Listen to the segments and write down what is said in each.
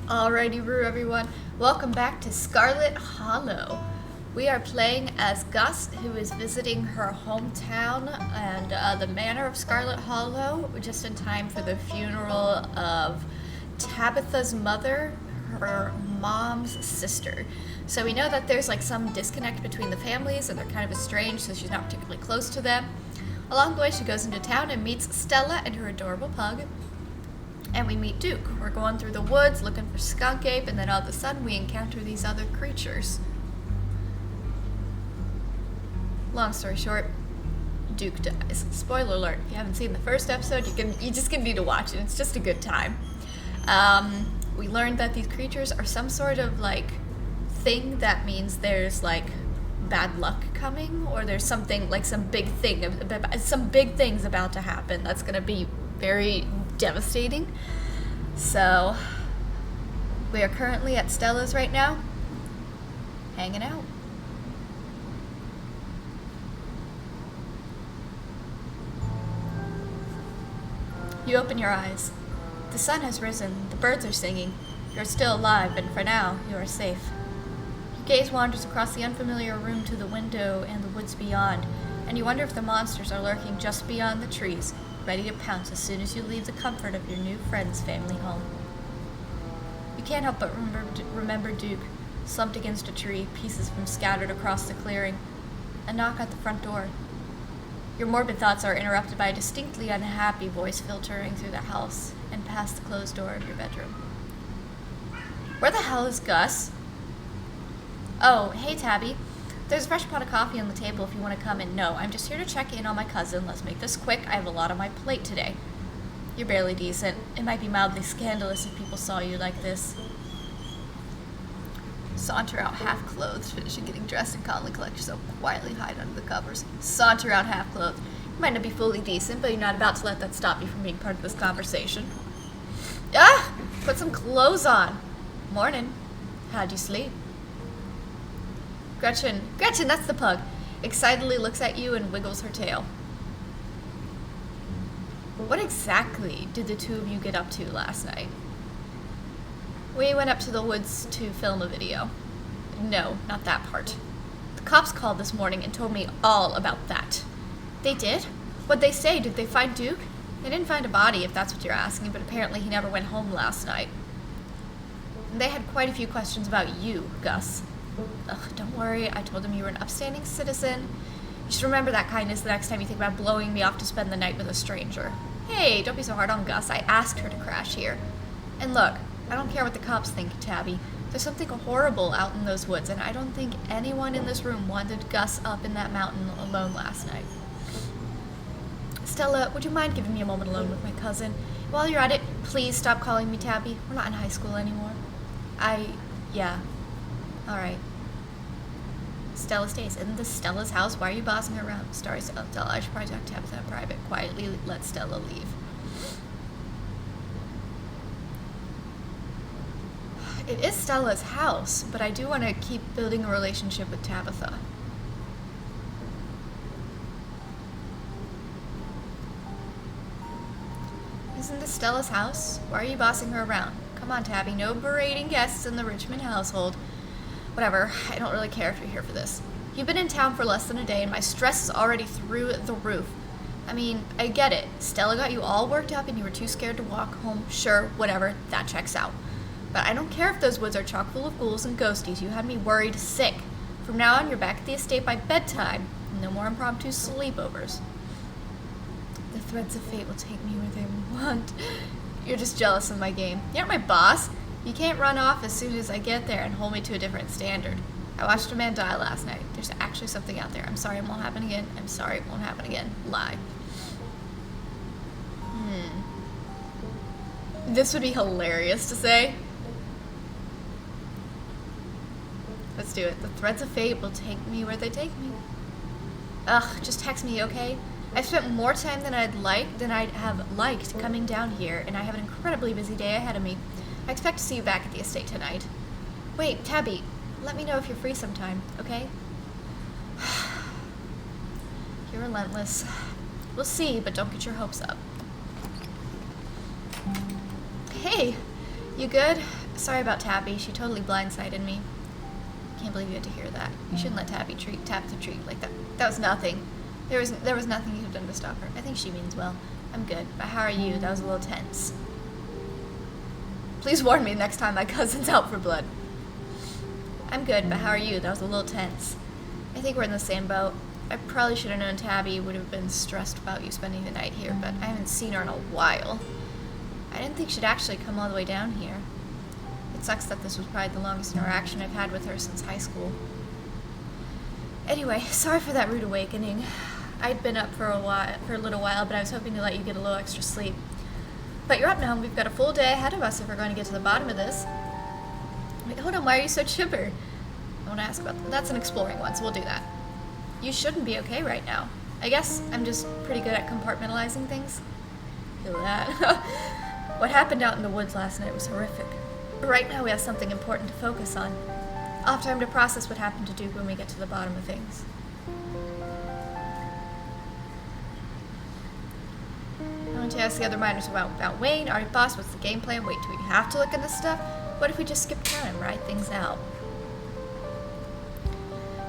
Alrighty, Roo, everyone. Welcome back to Scarlet Hollow. We are playing as Gus, who is visiting her hometown and the manor of Scarlet Hollow, just in time for the funeral of Tabitha's mother, her mom's sister. So we know that there's like some disconnect between the families and they're kind of estranged, so she's not particularly close to them. Along the way, she goes into town and meets Stella and her adorable pug. And we meet Duke. We're going through the woods looking for skunk ape, and then all of a sudden we encounter these other creatures. Long story short, Duke dies. Spoiler alert, if you haven't seen the first episode, you just gonna need to watch it. It's just a good time. We learned that these creatures are some sort of like thing that means there's like bad luck coming, or there's something like some big things about to happen that's gonna be very devastating. So we are currently at Stella's right now, hanging out. You open your eyes. The sun has risen, the birds are singing. You're still alive, and for now, you are safe. Your gaze wanders across the unfamiliar room to the window and the woods beyond, and you wonder if the monsters are lurking just beyond the trees, ready to pounce as soon as you leave the comfort of your new friend's family home. You can't help but remember Duke, slumped against a tree, pieces from scattered across the clearing. A knock at the front door. Your morbid thoughts are interrupted by a distinctly unhappy voice filtering through the house and past the closed door of your bedroom. Where the hell is Gus? Oh, hey Tabby. There's a fresh pot of coffee on the table if you want to come in. No, I'm just here to check in on my cousin. Let's make this quick. I have a lot on my plate today. You're barely decent. It might be mildly scandalous if people saw you like this. Saunter out half-clothed, finishing getting dressed and calmly collect yourself, quietly hide under the covers. Saunter out half-clothed. You might not be fully decent, but you're not about to let that stop you from being part of this conversation. Ah! Put some clothes on. Morning. How'd you sleep? Gretchen, that's the pug, excitedly looks at you and wiggles her tail. What exactly did the two of you get up to last night? We went up to the woods to film a video. No, not that part. The cops called this morning and told me all about that. They did? What'd they say? Did they find Duke? They didn't find a body, if that's what you're asking, but apparently he never went home last night. They had quite a few questions about you, Gus. Ugh, don't worry, I told him you were an upstanding citizen. You should remember that kindness the next time you think about blowing me off to spend the night with a stranger. Hey, don't be so hard on Gus. I asked her to crash here. And look, I don't care what the cops think, Tabby. There's something horrible out in those woods, and I don't think anyone in this room wanted Gus up in that mountain alone last night. Stella, would you mind giving me a moment alone with my cousin? While you're at it, please stop calling me Tabby. We're not in high school anymore. Yeah. Alright. Stella stays. Isn't this Stella's house? Why are you bossing her around? Sorry, Stella. I should probably talk to Tabitha in private. Quietly let Stella leave. It is Stella's house, but I do want to keep building a relationship with Tabitha. Isn't this Stella's house? Why are you bossing her around? Come on, Tabby. No berating guests in the Richmond household. Whatever, I don't really care if you're here for this. You've been in town for less than a day and my stress is already through the roof. I mean, I get it. Stella got you all worked up and you were too scared to walk home. Sure, whatever, that checks out. But I don't care if those woods are chock full of ghouls and ghosties. You had me worried sick. From now on, you're back at the estate by bedtime. No more impromptu sleepovers. The threads of fate will take me where they want. You're just jealous of my game. You're my boss. You can't run off as soon as I get there and hold me to a different standard. I watched a man die last night. There's actually something out there. I'm sorry it won't happen again. I'm sorry it won't happen again. Lie. This would be hilarious to say. Let's do it. The threads of fate will take me where they take me. Ugh, just text me, okay? I've spent more time than I'd have liked coming down here, and I have an incredibly busy day ahead of me. I expect to see you back at the estate tonight. Wait, Tabby, let me know if you're free sometime, okay? You're relentless. We'll see, but don't get your hopes up. Hey, you good? Sorry about Tabby. She totally blindsided me. Can't believe you had to hear that. You shouldn't let Tabby treat Tap to treat like that. That was nothing. There was nothing you could have done to stop her. I think she means well. I'm good, but how are you? That was a little tense. Please warn me next time my cousin's out for blood. I'm good, but how are you? That was a little tense. I think we're in the same boat. I probably should have known Tabby would have been stressed about you spending the night here, but I haven't seen her in a while. I didn't think she'd actually come all the way down here. It sucks that this was probably the longest interaction I've had with her since high school. Anyway, sorry for that rude awakening. I'd been up for a little while, but I was hoping to let you get a little extra sleep. But you're up now, and we've got a full day ahead of us if we're going to get to the bottom of this. Wait, hold on, why are you so chipper? I want to ask about that. That's an exploring one, so we'll do that. You shouldn't be okay right now. I guess I'm just pretty good at compartmentalizing things. Feel that. What happened out in the woods last night was horrific. But right now we have something important to focus on. I'll have time to process what happened to Duke when we get to the bottom of things. I want to ask the other miners about Wayne. Alright, boss, what's the game plan? Wait, do we have to look at this stuff? What if we just skip town and ride things out?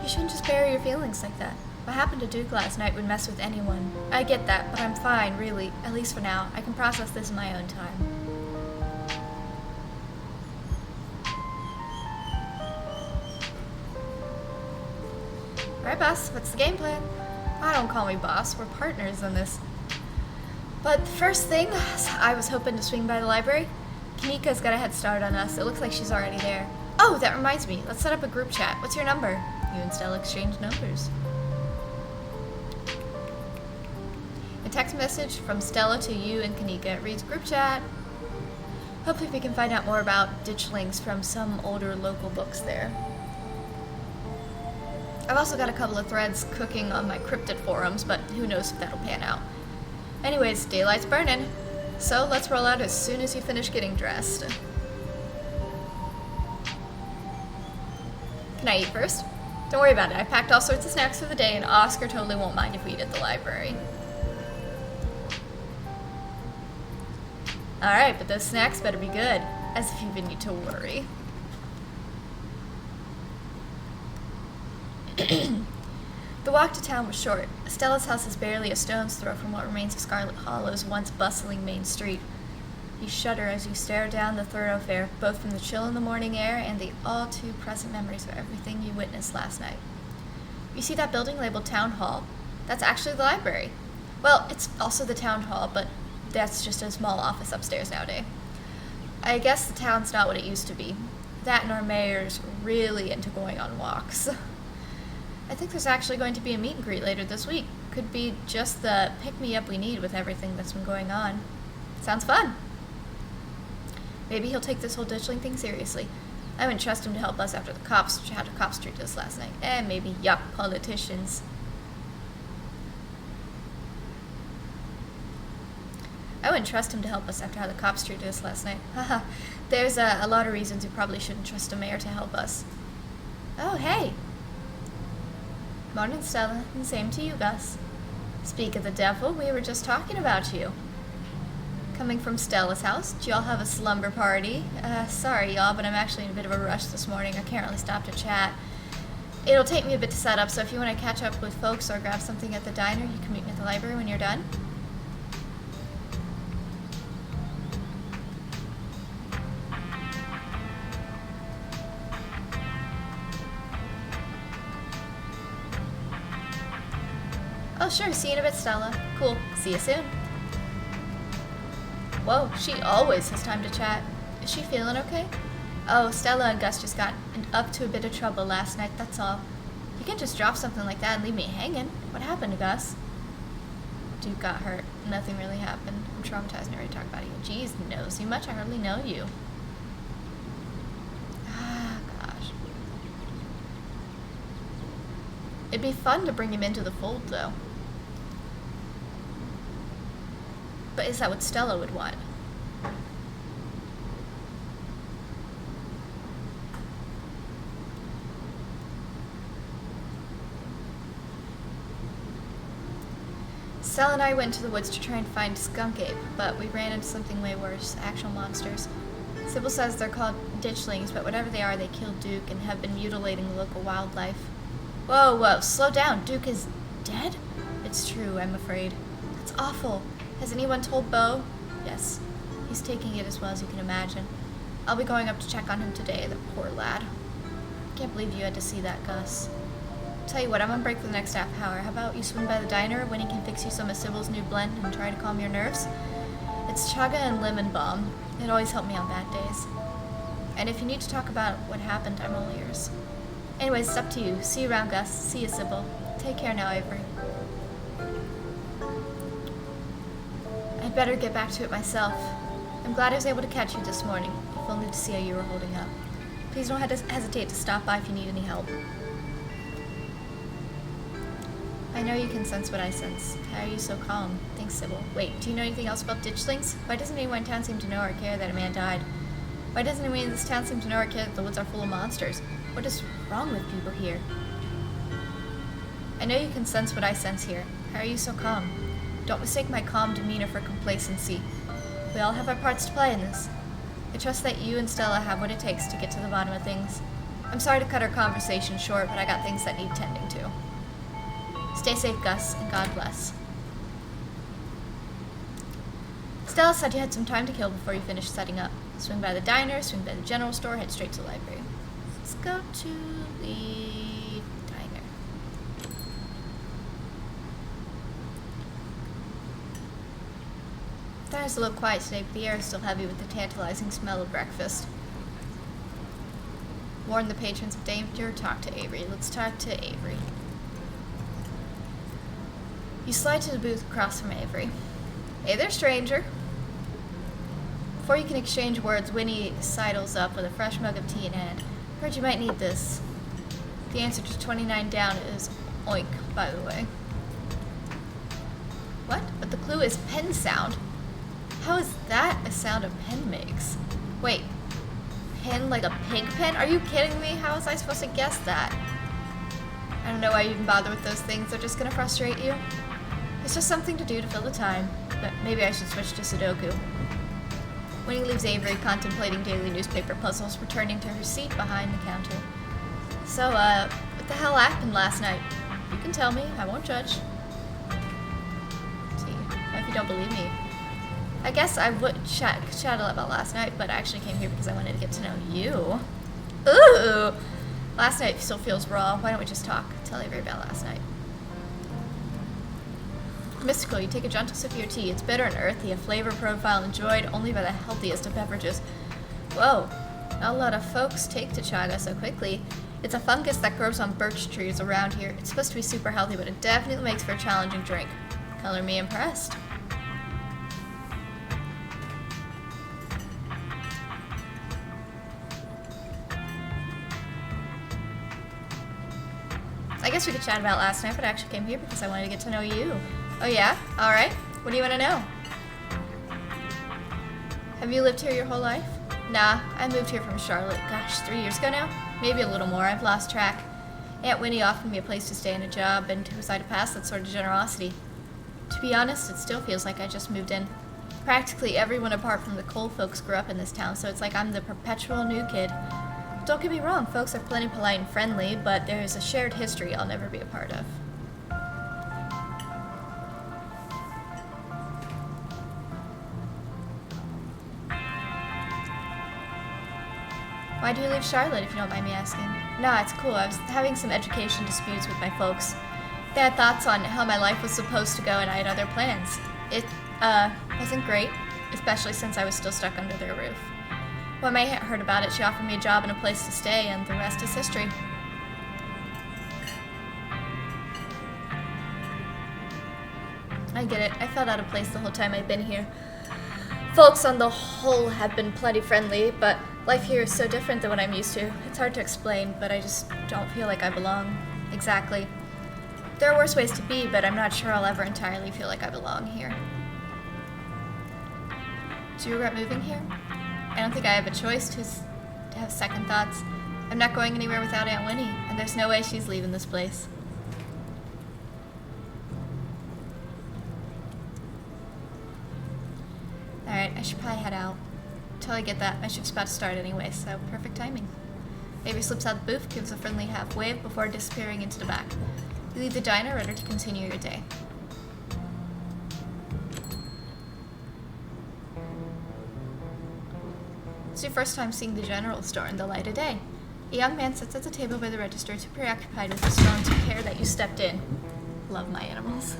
You shouldn't just bury your feelings like that. What happened to Duke last night would mess with anyone. I get that, but I'm fine, really. At least for now. I can process this in my own time. Alright, boss, what's the game plan? Oh, don't call me boss. We're partners in this. But the first thing, I was hoping to swing by the library. Kanika's got a head start on us. It looks like she's already there. Oh, that reminds me. Let's set up a group chat. What's your number? You and Stella exchange numbers. A text message from Stella to you and Kanika. It reads, group chat. Hopefully we can find out more about ditchlings from some older local books there. I've also got a couple of threads cooking on my cryptid forums, but who knows if that'll pan out. Anyways, daylight's burning. So let's roll out as soon as you finish getting dressed. Can I eat first? Don't worry about it. I packed all sorts of snacks for the day, and Oscar totally won't mind if we eat at the library. Alright, but those snacks better be good. As if you even need to worry. The walk to town was short. Stella's house is barely a stone's throw from what remains of Scarlet Hollow's once bustling main street. You shudder as you stare down the thoroughfare, both from the chill in the morning air and the all-too-present memories of everything you witnessed last night. You see that building labeled Town Hall? That's actually the library. Well, it's also the Town Hall, but that's just a small office upstairs nowadays. I guess the town's not what it used to be. That and our mayor's really into going on walks. I think there's actually going to be a meet and greet later this week. Could be just the pick-me-up we need with everything that's been going on. Sounds fun. Maybe he'll take this whole ditchling thing seriously. I wouldn't trust him to help us after the cops treated us last night. Maybe yuck politicians. I wouldn't trust him to help us after how the cops treated us last night. Haha. There's a lot of reasons we probably shouldn't trust a mayor to help us. Oh, hey. Morning, Stella, and same to you, Gus. Speak of the devil, we were just talking about you. Coming from Stella's house, did y'all have a slumber party? Sorry, y'all, but I'm actually in a bit of a rush this morning. I can't really stop to chat. It'll take me a bit to set up, so if you want to catch up with folks or grab something at the diner, you can meet me at the library when you're done. Oh, sure. See you in a bit, Stella. Cool. See you soon. Whoa, she always has time to chat. Is she feeling okay? Oh, Stella and Gus just got up to a bit of trouble last night, that's all. You can't just drop something like that and leave me hanging. What happened to Gus? Duke got hurt. Nothing really happened. I'm traumatized and ready to talk about it. Jeez, knows you much. I hardly know you. Ah, gosh. It'd be fun to bring him into the fold, though. But is that what Stella would want? Stella and I went to the woods to try and find Skunk Ape, but we ran into something way worse. Actual monsters. Sybil says they're called ditchlings, but whatever they are, they killed Duke and have been mutilating the local wildlife. Whoa, whoa, slow down. Duke is dead? It's true, I'm afraid. That's awful. Has anyone told Beau? Yes. He's taking it as well as you can imagine. I'll be going up to check on him today, the poor lad. Can't believe you had to see that, Gus. Tell you what, I'm on break for the next half hour. How about you swing by the diner? Winnie can fix you some of Sybil's new blend and try to calm your nerves. It's chaga and lemon balm. It always helped me on bad days. And if you need to talk about what happened, I'm all ears. Anyways, it's up to you. See you around, Gus. See you, Sybil. Take care now, Avery. I'd better get back to it myself. I'm glad I was able to catch you this morning, if only to see how you were holding up. Please don't hesitate to stop by if you need any help. I know you can sense what I sense. How are you so calm? Thanks, Sybil. Wait, do you know anything else about ditchlings? Why doesn't anyone in town seem to know or care that a man died? Why doesn't anyone in this town seem to know or care that the woods are full of monsters? What is wrong with people here? I know you can sense what I sense here. How are you so calm? Don't mistake my calm demeanor for complacency. We all have our parts to play in this. I trust that you and Stella have what it takes to get to the bottom of things. I'm sorry to cut our conversation short, but I got things that need tending to. Stay safe, Gus, and God bless. Stella said you had some time to kill before you finished setting up. Swing by the diner, swing by the general store, head straight to the library. Let's go to the diner. The diner's a little quiet today, but the air is still heavy with the tantalizing smell of breakfast. Warn the patrons of danger, talk to Avery. Let's talk to Avery. You slide to the booth across from Avery. Hey there, stranger. Before you can exchange words, Winnie sidles up with a fresh mug of tea in hand. Heard you might need this. The answer to 29 down is oink, by the way. What? But the clue is pen sound. How is that a sound a pen makes? Wait, pen like a pig pen? Are you kidding me? How was I supposed to guess that? I don't know why you even bother with those things. They're just gonna frustrate you. It's just something to do to fill the time, but maybe I should switch to Sudoku. Winnie leaves Avery contemplating daily newspaper puzzles, returning to her seat behind the counter. So, what the hell happened last night? You can tell me, I won't judge. See, if you don't believe me. I guess I would chat a lot about last night, but I actually came here because I wanted to get to know you. Ooh! Last night still feels raw. Why don't we just talk? Tell Avery about last night. Mystical, you take a gentle sip of your tea. It's bitter and earthy, a flavor profile enjoyed only by the healthiest of beverages. Whoa, not a lot of folks take to chaga so quickly. It's a fungus that grows on birch trees around here. It's supposed to be super healthy, but it definitely makes for a challenging drink. Color me impressed. I guess we could chat about last night, but I actually came here because I wanted to get to know you. Oh yeah? Alright. What do you want to know? Have you lived here your whole life? Nah, I moved here from Charlotte. Gosh, 3 years ago now? Maybe a little more. I've lost track. Aunt Winnie offered me a place to stay and a job, and who was I to pass that sort of generosity? To be honest, it still feels like I just moved in. Practically everyone apart from the Cole folks grew up in this town, so it's like I'm the perpetual new kid. Don't get me wrong, folks are plenty polite and friendly, but there's a shared history I'll never be a part of. Why do you leave Charlotte, if you don't mind me asking? Nah, it's cool. I was having some education disputes with my folks. They had thoughts on how my life was supposed to go, and I had other plans. It, wasn't great, especially since I was still stuck under their roof. When my aunt heard about it, she offered me a job and a place to stay, and the rest is history. I get it. I felt out of place the whole time I've been here. Folks on the whole have been plenty friendly, but life here is so different than what I'm used to. It's hard to explain, but I just don't feel like I belong. Exactly. There are worse ways to be, but I'm not sure I'll ever entirely feel like I belong here. Do you regret moving here? I don't think I have a choice to have second thoughts. I'm not going anywhere without Aunt Winnie, and there's no way she's leaving this place. Alright, I should probably head out. Totally get that. My shift's about to start anyway, so perfect timing. Avery slips out the booth, gives a friendly half wave before disappearing into the back. You leave the diner, ready to continue your day. It's your first time seeing the general store in the light of day. A young man sits at the table by the register, too preoccupied with his phone to care that you stepped in. Love my animals.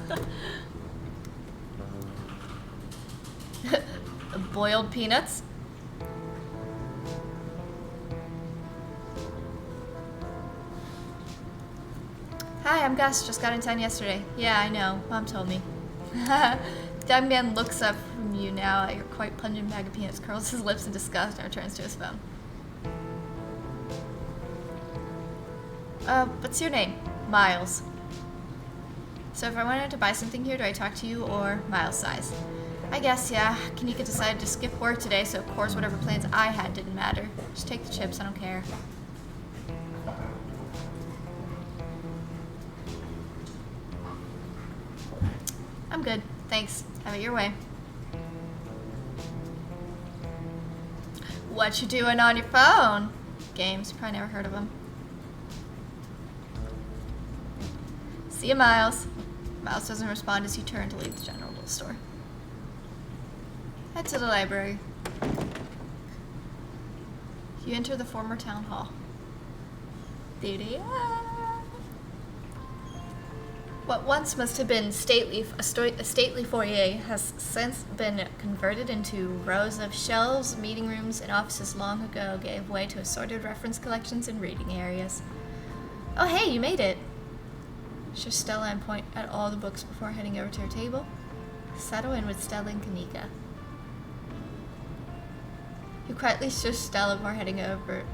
Boiled peanuts? Hi, I'm Gus. Just got in town yesterday. Yeah, I know. Mom told me. The young man looks up from you now at your quite pungent bag of peanuts, curls his lips in disgust, and returns to his phone. What's your name? Miles. So if I wanted to buy something here, do I talk to you or Miles size? I guess, yeah. Kanika decided to skip work today, so of course whatever plans I had didn't matter. Just take the chips, I don't care. I'm good. Thanks. Have it your way. What you doing on your phone? Games. Probably never heard of them. See ya, Miles. Miles doesn't respond as you turn to leave the general store. Head to the library. You enter the former town hall. What once must have been a stately foyer has since been converted into rows of shelves. Meeting rooms and offices long ago gave way to assorted reference collections and reading areas. Oh hey, you made it! Show Stella and point at all the books before heading over to her table. Settle in with Stella and Kanika. You quietly shush Stella before heading over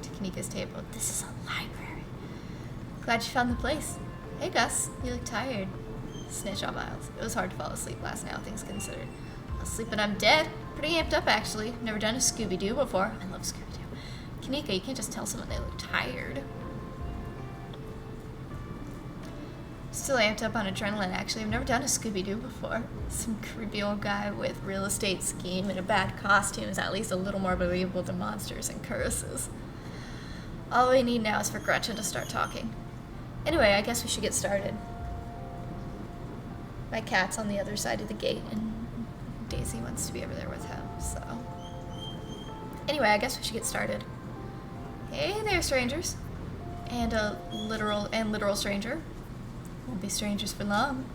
to Kanika's table. This is a library. Glad you found the place. Hey Gus, you look tired. Snitch on Miles. It was hard to fall asleep last night, all things considered. I'll sleep and I'm dead. Pretty amped up actually. Never done a Scooby-Doo before. I love Scooby-Doo. Kanika, you can't just tell someone they look tired. Still amped up on adrenaline, actually. I've never done a Scooby-Doo before. Some creepy old guy with real estate scheme and a bad costume is at least a little more believable than monsters and curses. All we need now is for Gretchen to start talking. Anyway, I guess we should get started. My cat's on the other side of the gate, and Daisy wants to be over there with him, so... Anyway, I guess we should get started. Hey there, strangers. And a literal stranger. Won't be strangers for long.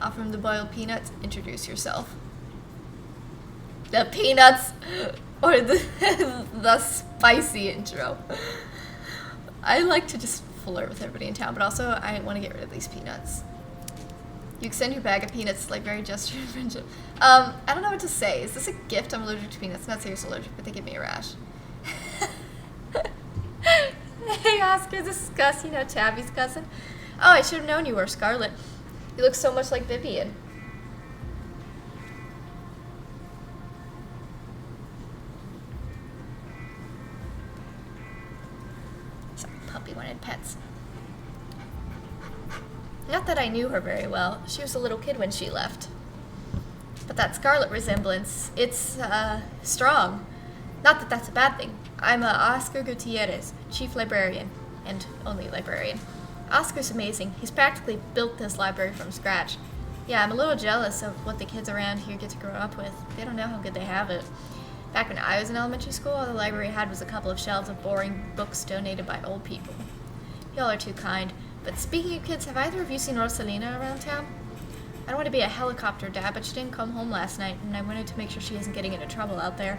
Offer him the boiled peanuts. Introduce yourself. The peanuts! Or the spicy intro. I like to just flirt with everybody in town, but also I want to get rid of these peanuts. You extend your bag of peanuts like very gesture of friendship. I don't know what to say. Is this a gift? I'm allergic to peanuts. Not seriously allergic, but they give me a rash. Hey Oscar, this is Gus, you know Tabby's cousin. Oh, I should have known you were Scarlet. You look so much like Vivian. Sorry, puppy wanted pets. Not that I knew her very well. She was a little kid when she left. But that Scarlet resemblance, it's, strong. Not that that's a bad thing. I'm Oscar Gutierrez, chief librarian, and only librarian. Oscar's amazing. He's practically built this library from scratch. Yeah, I'm a little jealous of what the kids around here get to grow up with. They don't know how good they have it. Back when I was in elementary school, all the library had was a couple of shelves of boring books donated by old people. Y'all are too kind. But speaking of kids, have either of you seen Rosalina around town? I don't want to be a helicopter dad, but she didn't come home last night, and I wanted to make sure she isn't getting into trouble out there.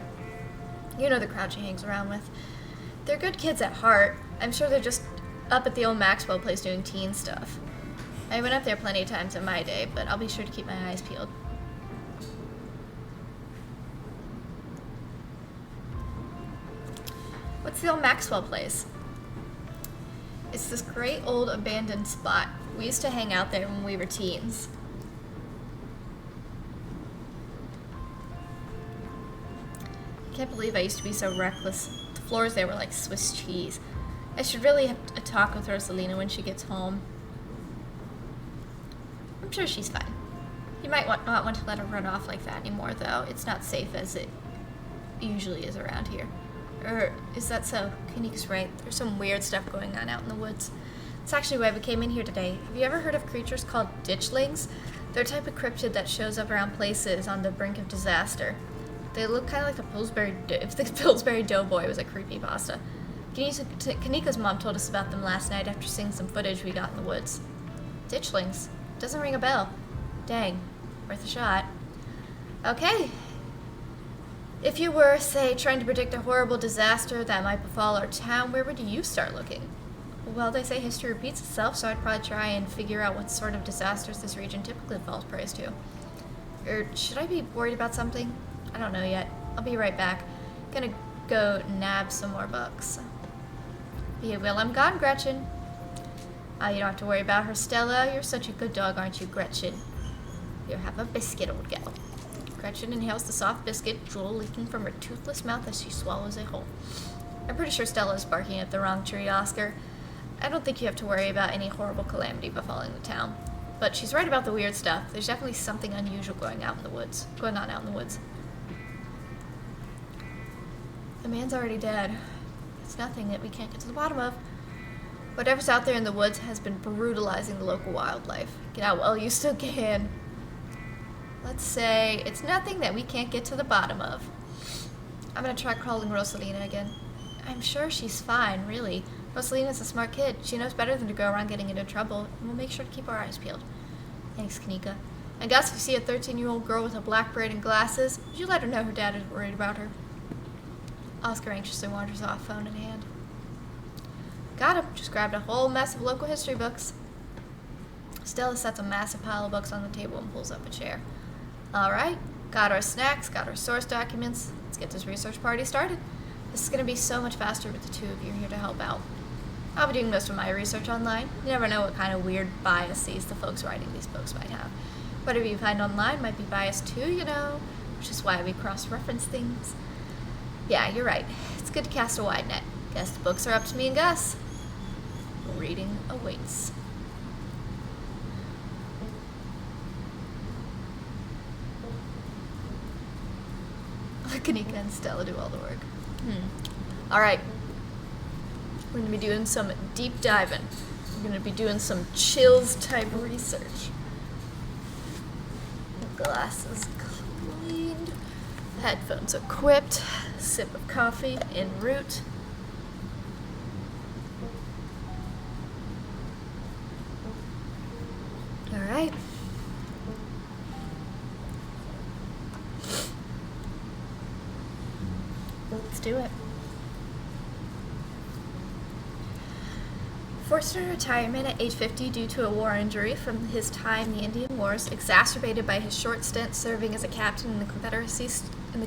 You know the crowd she hangs around with. They're good kids at heart. I'm sure they're just up at the old Maxwell place doing teen stuff. I went up there plenty of times in my day, but I'll be sure to keep my eyes peeled. What's the old Maxwell place? It's this great old abandoned spot. We used to hang out there when we were teens. I can't believe I used to be so reckless. The floors there were like Swiss cheese. I should really have a talk with Rosalina when she gets home. I'm sure she's fine. You might not want to let her run off like that anymore, though. It's not safe as it usually is around here. Or is that so? Kanika's right. There's some weird stuff going on out in the woods. It's actually why we came in here today. Have you ever heard of creatures called ditchlings? They're a type of cryptid that shows up around places on the brink of disaster. They look kind of like the Pillsbury if the Pillsbury Doughboy was a creepypasta. Kanika's mom told us about them last night after seeing some footage we got in the woods. Ditchlings. Doesn't ring a bell. Dang. Worth a shot. Okay. If you were, say, trying to predict a horrible disaster that might befall our town, where would you start looking? Well, they say history repeats itself, so I'd probably try and figure out what sort of disasters this region typically falls prey to. Or should I be worried about something? I don't know yet. I'll be right back. Gonna go nab some more books. Yeah, well, I'm gone, Gretchen. You don't have to worry about her, Stella. You're such a good dog, aren't you, Gretchen? Here, have a biscuit, old gal. Gretchen inhales the soft biscuit, drool leaking from her toothless mouth as she swallows it whole. I'm pretty sure Stella is barking at the wrong tree, Oscar. I don't think you have to worry about any horrible calamity befalling the town. But she's right about the weird stuff. There's definitely something unusual going on out in the woods. The man's already dead. It's nothing that we can't get to the bottom of. Whatever's out there in the woods has been brutalizing the local wildlife. Get out while you still can. Let's say it's nothing that we can't get to the bottom of. I'm gonna try calling Rosalina again. I'm sure she's fine, really. Rosalina's a smart kid. She knows better than to go around getting into trouble, and we'll make sure to keep our eyes peeled. Thanks, Kanika. And Gus, if you see a 13-year-old girl with a black braid and glasses, would you let her know her dad is worried about her? Oscar anxiously wanders off, phone in hand. Got him. Just grabbed a whole mess of local history books. Stella sets a massive pile of books on the table and pulls up a chair. Alright, got our snacks, got our source documents. Let's get this research party started. This is going to be so much faster with the two of you here to help out. I'll be doing most of my research online. You never know what kind of weird biases the folks writing these books might have. Whatever you find online might be biased too, you know, which is why we cross-reference things. Yeah, you're right. It's good to cast a wide net. Guess the books are up to me and Gus. Reading awaits. Kanika and Stella do all the work. Alright. We're going to be doing some deep diving. We're going to be doing some chills type research. Glasses cleaned. Headphones equipped. Sip of coffee en route. Alright. Let's do it. Forced into retirement at age 50 due to a war injury from his time in the Indian Wars, exacerbated by his short stint serving as a captain in the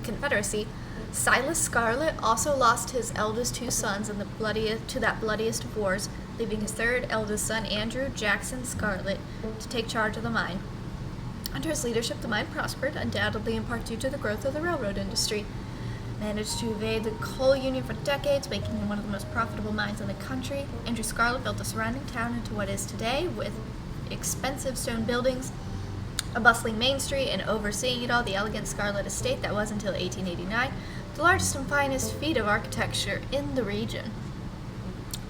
Confederacy, Silas Scarlet also lost his eldest two sons in that bloodiest of wars, leaving his third eldest son, Andrew Jackson Scarlet, to take charge of the mine. Under his leadership, the mine prospered, undoubtedly in part due to the growth of the railroad industry. Managed to evade the coal union for decades, making him one of the most profitable mines in the country. Andrew Scarlet built the surrounding town into what is today, with expensive stone buildings, a bustling main street, and overseeing it all, the elegant Scarlet estate that was until 1889, the largest and finest feat of architecture in the region.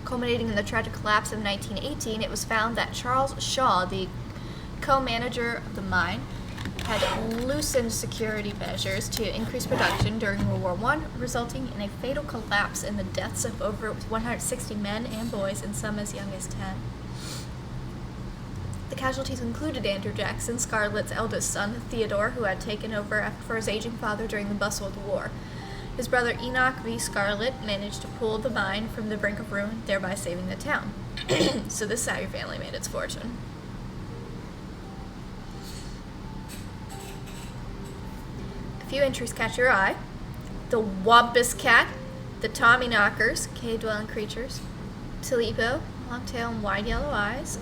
Culminating in the tragic collapse of 1918, it was found that Charles Shaw, the co-manager of the mine, had loosened security measures to increase production during World War I, resulting in a fatal collapse and the deaths of over 160 men and boys, and some as young as 10. The casualties included Andrew Jackson, Scarlet's eldest son, Theodore, who had taken over for his aging father during the bustle of the war. His brother Enoch V. Scarlet managed to pull the mine from the brink of ruin, thereby saving the town. So this is how your family made its fortune. A few entries catch your eye. The Wampus Cat, the Tommyknockers, cave-dwelling creatures, Talipo, long tail and wide yellow eyes.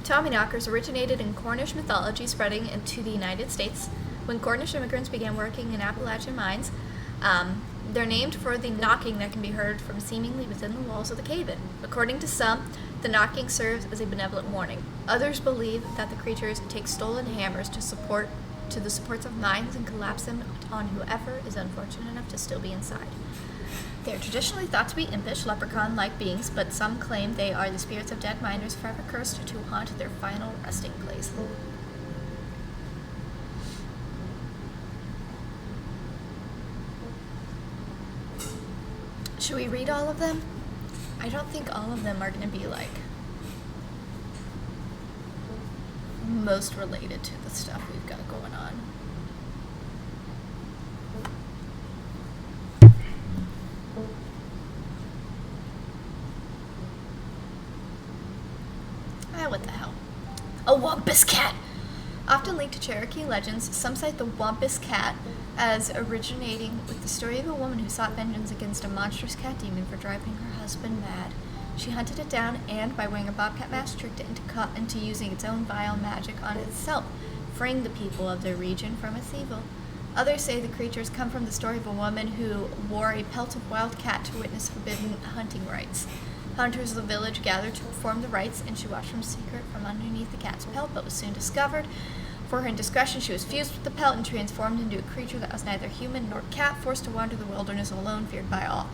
Tommyknockers originated in Cornish mythology, spreading into the United States. When Cornish immigrants began working in Appalachian mines, They're named for the knocking that can be heard from seemingly within the walls of the cave-in. According to some, the knocking serves as a benevolent warning. Others believe that the creatures take stolen hammers to the supports of mines and collapse them on whoever is unfortunate enough to still be inside. They are traditionally thought to be impish, leprechaun-like beings, but some claim they are the spirits of dead miners forever cursed to haunt their final resting place. Should we read all of them? I don't think all of them are going to be, like, most related to the stuff we've got going on. What the hell? A Wampus Cat! Often linked to Cherokee legends, some cite the Wampus Cat as originating with the story of a woman who sought vengeance against a monstrous cat demon for driving her husband mad. She hunted it down and, by wearing a bobcat mask, tricked it into using its own vile magic on itself, freeing the people of their region from its evil. Others say the creatures come from the story of a woman who wore a pelt of wild cat to witness forbidden hunting rites. Hunters of the village gathered to perform the rites, and she watched from secret from underneath the cat's pelt, but was soon discovered. For her indiscretion, she was fused with the pelt and transformed into a creature that was neither human nor cat, forced to wander the wilderness alone, feared by all.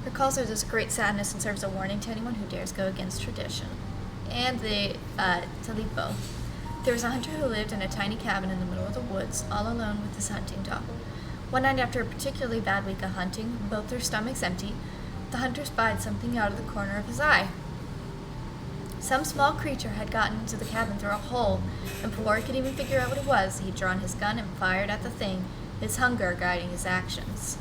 Her call serves as a great sadness and serves as a warning to anyone who dares go against tradition. And the Talipo. There was a hunter who lived in a tiny cabin in the middle of the woods, all alone with his hunting dog. One night after a particularly bad week of hunting, both their stomachs empty, the hunter spied something out of the corner of his eye. Some small creature had gotten into the cabin through a hole, and before he could even figure out what it was, he'd drawn his gun and fired at the thing, his hunger guiding his actions.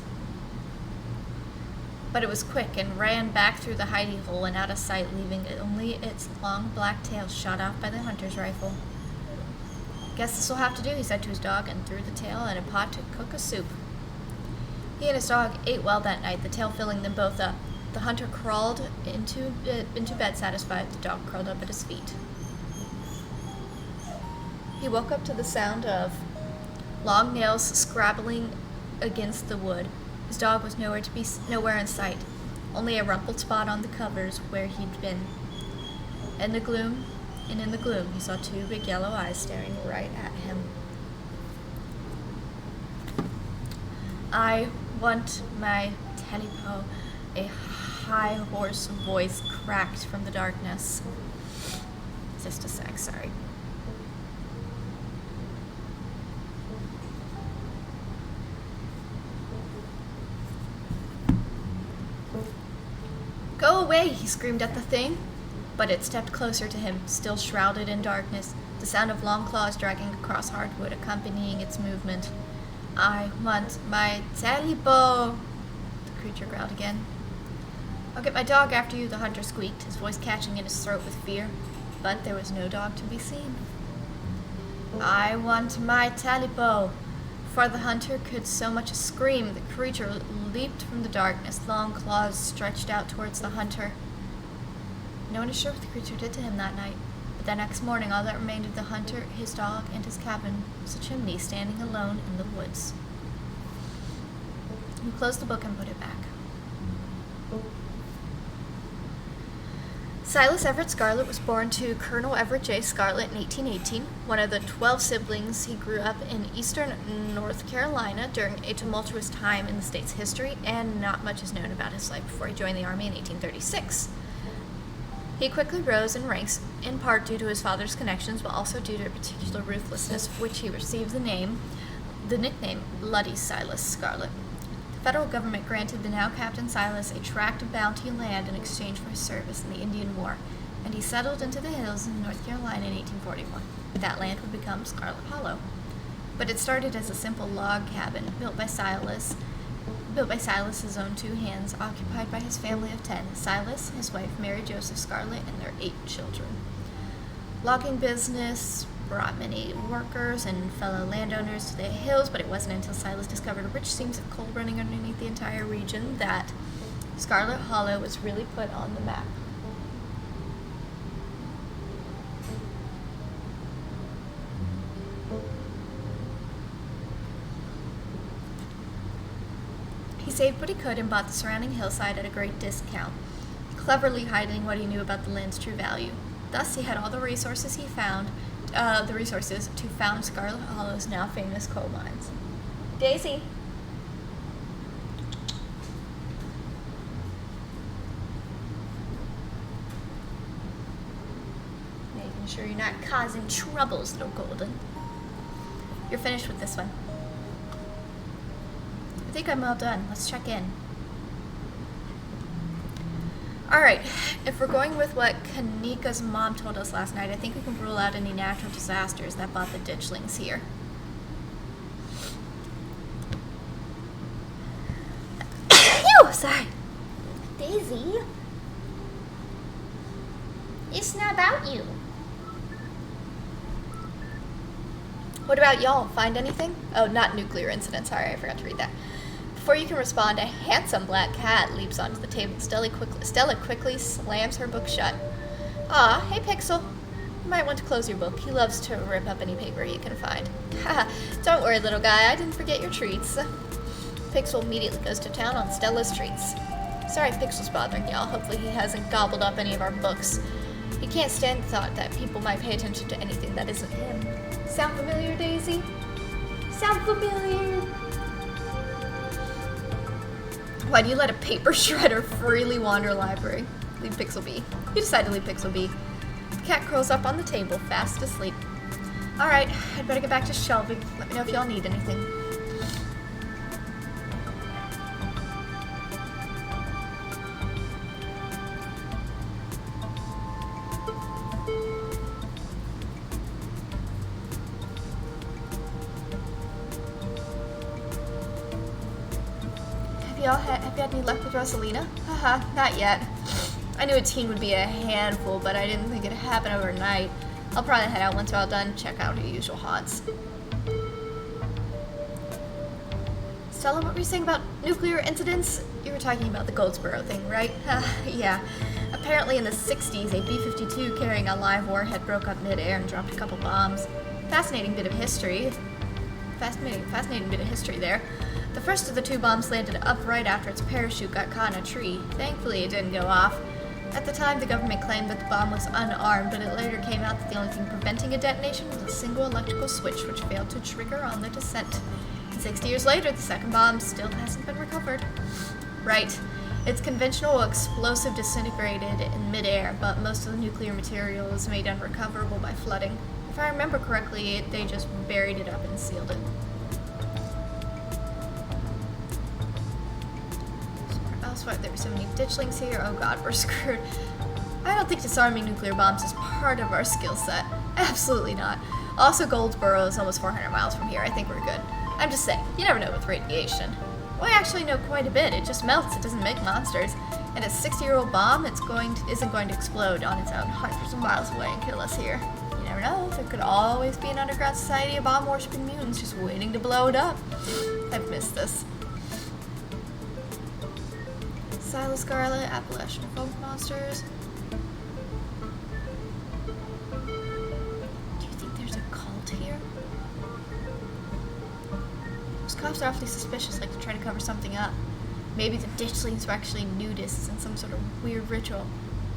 But it was quick and ran back through the hidey hole and out of sight, leaving only its long black tail shot off by the hunter's rifle. "Guess this'll have to do," he said to his dog, and threw the tail in a pot to cook a soup. He and his dog ate well that night, the tail filling them both up. The hunter crawled into bed satisfied, the dog curled up at his feet. He woke up to the sound of long nails scrabbling against the wood. His dog was nowhere in sight, only a rumpled spot on the covers where he'd been. In the gloom, he saw two big yellow eyes staring right at him. "I want my Talipo," a high, hoarse voice cracked from the darkness. Just a sec, sorry. "Go away," he screamed at the thing, but it stepped closer to him, still shrouded in darkness, the sound of long claws dragging across hardwood accompanying its movement. "I want my Talipo," the creature growled again. "I'll get my dog after you," the hunter squeaked, his voice catching in his throat with fear, but there was no dog to be seen. "I want my Talipo." Before the hunter could so much as scream, the creature leaped from the darkness, long claws stretched out towards the hunter. No one is sure what the creature did to him that night, but the next morning all that remained of the hunter, his dog, and his cabin was a chimney standing alone in the woods. He closed the book and put it back. Silas Everett Scarlet was born to Colonel Everett J. Scarlet in 1818. One of the 12 siblings, he grew up in eastern North Carolina during a tumultuous time in the state's history, and not much is known about his life before he joined the Army in 1836. He quickly rose in ranks, in part due to his father's connections, but also due to a particular ruthlessness for which he received the nickname Bloody Silas Scarlet. The federal government granted the now Captain Silas a tract of bounty land in exchange for his service in the Indian War, and he settled into the hills in North Carolina in 1841. That land would become Scarlet Hollow. But it started as a simple log cabin built by Silas's own two hands, occupied by his family of 10, Silas, his wife Mary Joseph Scarlet, and their 8 children. Logging business brought many workers and fellow landowners to the hills, but it wasn't until Silas discovered rich seams of coal running underneath the entire region that Scarlet Hollow was really put on the map. He saved what he could and bought the surrounding hillside at a great discount, cleverly hiding what he knew about the land's true value. Thus, he had all the resources to found Scarlet Hollow's now famous coal mines. Daisy. Making sure you're not causing troubles, little Golden. You're finished with this one. I think I'm all done. Let's check in. Alright, if we're going with what Kanika's mom told us last night, I think we can rule out any natural disasters that brought the ditchlings here. Phew, sorry. Daisy? It's not about you. What about y'all? Find anything? Oh, not nuclear incident. Sorry, I forgot to read that. Before you can respond, a handsome black cat leaps onto the table. Stella quickly slams her book shut. Aw, hey Pixel. You might want to close your book. He loves to rip up any paper he can find. Haha, don't worry, little guy. I didn't forget your treats. Pixel immediately goes to town on Stella's treats. Sorry Pixel's bothering y'all. Hopefully he hasn't gobbled up any of our books. He can't stand the thought that people might pay attention to anything that isn't him. Sound familiar, Daisy? Sound familiar? Why do you let a paper shredder freely wander a library? Leave Pixel be. You decide to leave Pixel be. The cat curls up on the table, fast asleep. Alright, I'd better get back to shelving. Let me know if y'all need anything. Have you had any luck with Rosalina? Haha, not yet. I knew a teen would be a handful, but I didn't think it'd happen overnight. I'll probably head out once we're all done, check out her usual haunts. Stella, what were you saying about nuclear incidents? You were talking about the Goldsboro thing, right? Yeah. Apparently in the 60s, a B-52 carrying a live warhead broke up mid-air and dropped a couple bombs. Fascinating bit of history. Fascinating bit of history there. The first of the two bombs landed upright after its parachute got caught in a tree. Thankfully, it didn't go off. At the time, the government claimed that the bomb was unarmed, but it later came out that the only thing preventing a detonation was a single electrical switch, which failed to trigger on the descent. And 60 years later, the second bomb still hasn't been recovered. Right. Its conventional explosive disintegrated in midair, but most of the nuclear material was made unrecoverable by flooding. If I remember correctly, they just buried it up and sealed it. There were so many ditchlings here. Oh god, we're screwed. I don't think disarming nuclear bombs is part of our skill set. Absolutely not. Also, Goldsboro is almost 400 miles from here. I think we're good. I'm just saying, you never know with radiation. Well, I actually know quite a bit. It just melts. It doesn't make monsters. And a 60-year-old bomb isn't going to explode on its own hundreds of miles away and kill us here. You never know. There could always be an underground society of bomb-worshipping mutants just waiting to blow it up. I've missed this. Silas Scarlet, Appalachian folk monsters. Do you think there's a cult here? Those cops are awfully suspicious, like to try to cover something up. Maybe the ditchlings were actually nudists in some sort of weird ritual.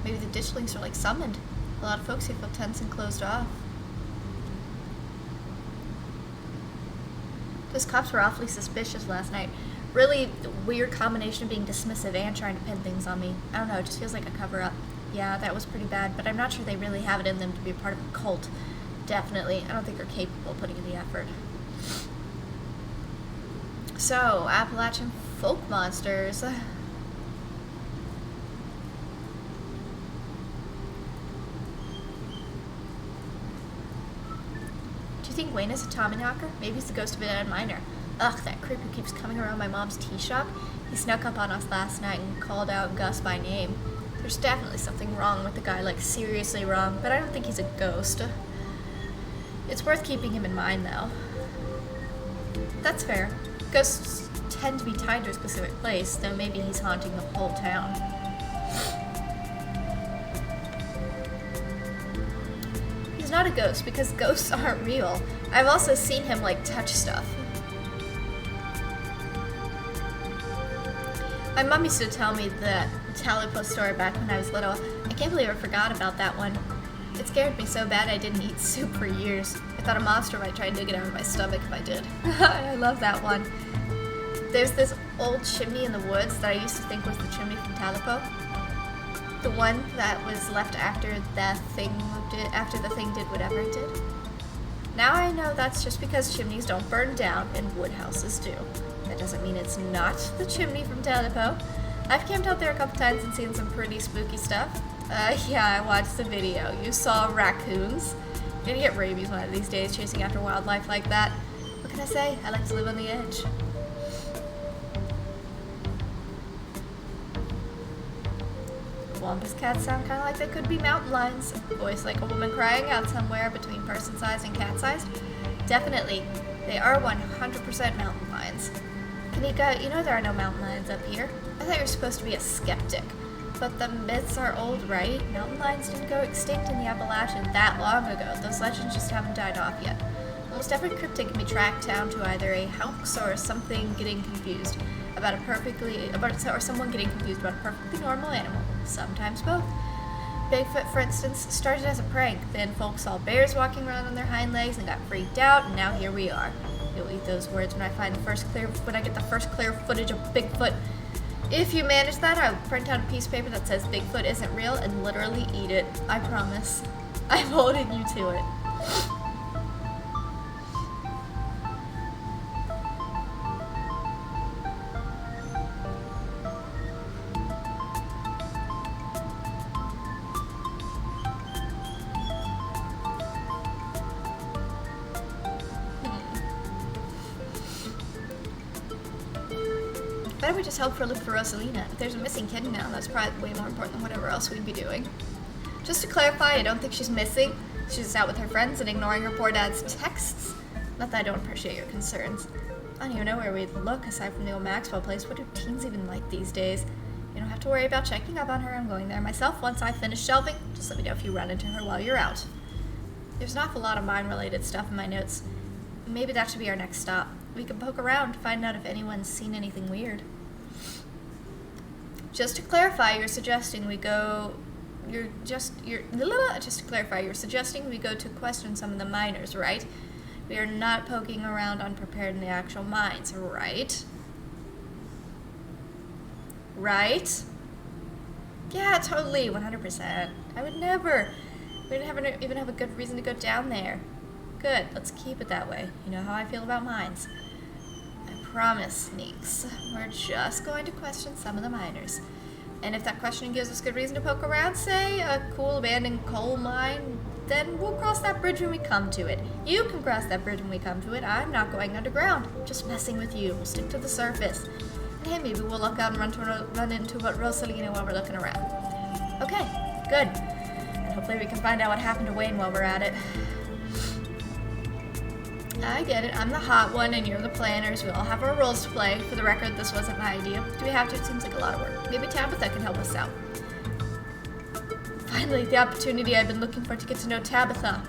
Maybe the ditchlings are like summoned. A lot of folks here feel tense and closed off. Those cops were awfully suspicious last night. Really weird combination of being dismissive and trying to pin things on me. I don't know, it just feels like a cover-up. Yeah, that was pretty bad, but I'm not sure they really have it in them to be a part of a cult. Definitely. I don't think they're capable of putting in the effort. So, Appalachian folk monsters. Do you think Wayne is a Tommyknocker? Maybe he's the ghost of a dead miner. Ugh, that creep who keeps coming around my mom's tea shop. He snuck up on us last night and called out Gus by name. There's definitely something wrong with the guy, like seriously wrong, but I don't think he's a ghost. It's worth keeping him in mind, though. That's fair. Ghosts tend to be tied to a specific place, though maybe he's haunting the whole town. He's not a ghost, because ghosts aren't real. I've also seen him, like, touch stuff. My mom used to tell me the Talipo story back when I was little. I can't believe I forgot about that one. It scared me so bad I didn't eat soup for years. I thought a monster might try and dig it out of my stomach if I did. I love that one. There's this old chimney in the woods that I used to think was the chimney from Talipo. The one that was left after the thing did whatever it did. Now I know that's just because chimneys don't burn down and wood houses do. That doesn't mean it's not the chimney from Talipo. I've camped out there a couple times and seen some pretty spooky stuff. Yeah, I watched the video. You saw raccoons. You're gonna get rabies one of these days chasing after wildlife like that. What can I say? I like to live on the edge. Wampus cats sound kind of like they could be mountain lions. Voice like a woman crying out somewhere between person-sized and cat-sized. Definitely. They are 100% mountain lions. Kanika, you know there are no mountain lions up here. I thought you were supposed to be a skeptic. But the myths are old, right? Mountain lions didn't go extinct in the Appalachian that long ago. Those legends just haven't died off yet. Almost every cryptid can be tracked down to either a hoax or something getting confused about someone getting confused about a perfectly normal animal. Sometimes both. Bigfoot, for instance, started as a prank. Then folks saw bears walking around on their hind legs and got freaked out, and now here we are. You'll eat those words when I get the first clear footage of Bigfoot. If you manage that, I'll print out a piece of paper that says Bigfoot isn't real and literally eat it. I promise. I'm holding you to it. Why don't we just help her look for Rosalina? If there's a missing kid now, that's probably way more important than whatever else we'd be doing. Just to clarify, I don't think she's missing. She's just out with her friends and ignoring her poor dad's texts. Not that I don't appreciate your concerns. I don't even know where we'd look aside from the old Maxwell place. What do teens even like these days? You don't have to worry about checking up on her. I'm going there myself once I finish shelving. Just let me know if you run into her while you're out. There's an awful lot of mine-related stuff in my notes. Maybe that should be our next stop. We can poke around to find out if anyone's seen anything weird. Just to clarify, you're suggesting we go to question some of the miners, right? We are not poking around unprepared in the actual mines, right? Right? Yeah, totally, 100%. I would never. We didn't even have a good reason to go down there. Good, let's keep it that way. You know how I feel about mines. I promise, Sneaks. We're just going to question some of the miners. And if that questioning gives us good reason to poke around, say, a cool abandoned coal mine, then we'll cross that bridge when we come to it. You can cross that bridge when we come to it. I'm not going underground. Just messing with you. We'll stick to the surface. And hey, maybe we'll look out and run into Rosalina while we're looking around. Okay, good. And hopefully we can find out what happened to Wayne while we're at it. I get it. I'm the hot one and you're the planners. We all have our roles to play. For the record, this wasn't my idea. Do we have to? It seems like a lot of work. Maybe Tabitha can help us out. Finally, the opportunity I've been looking for to get to know Tabitha.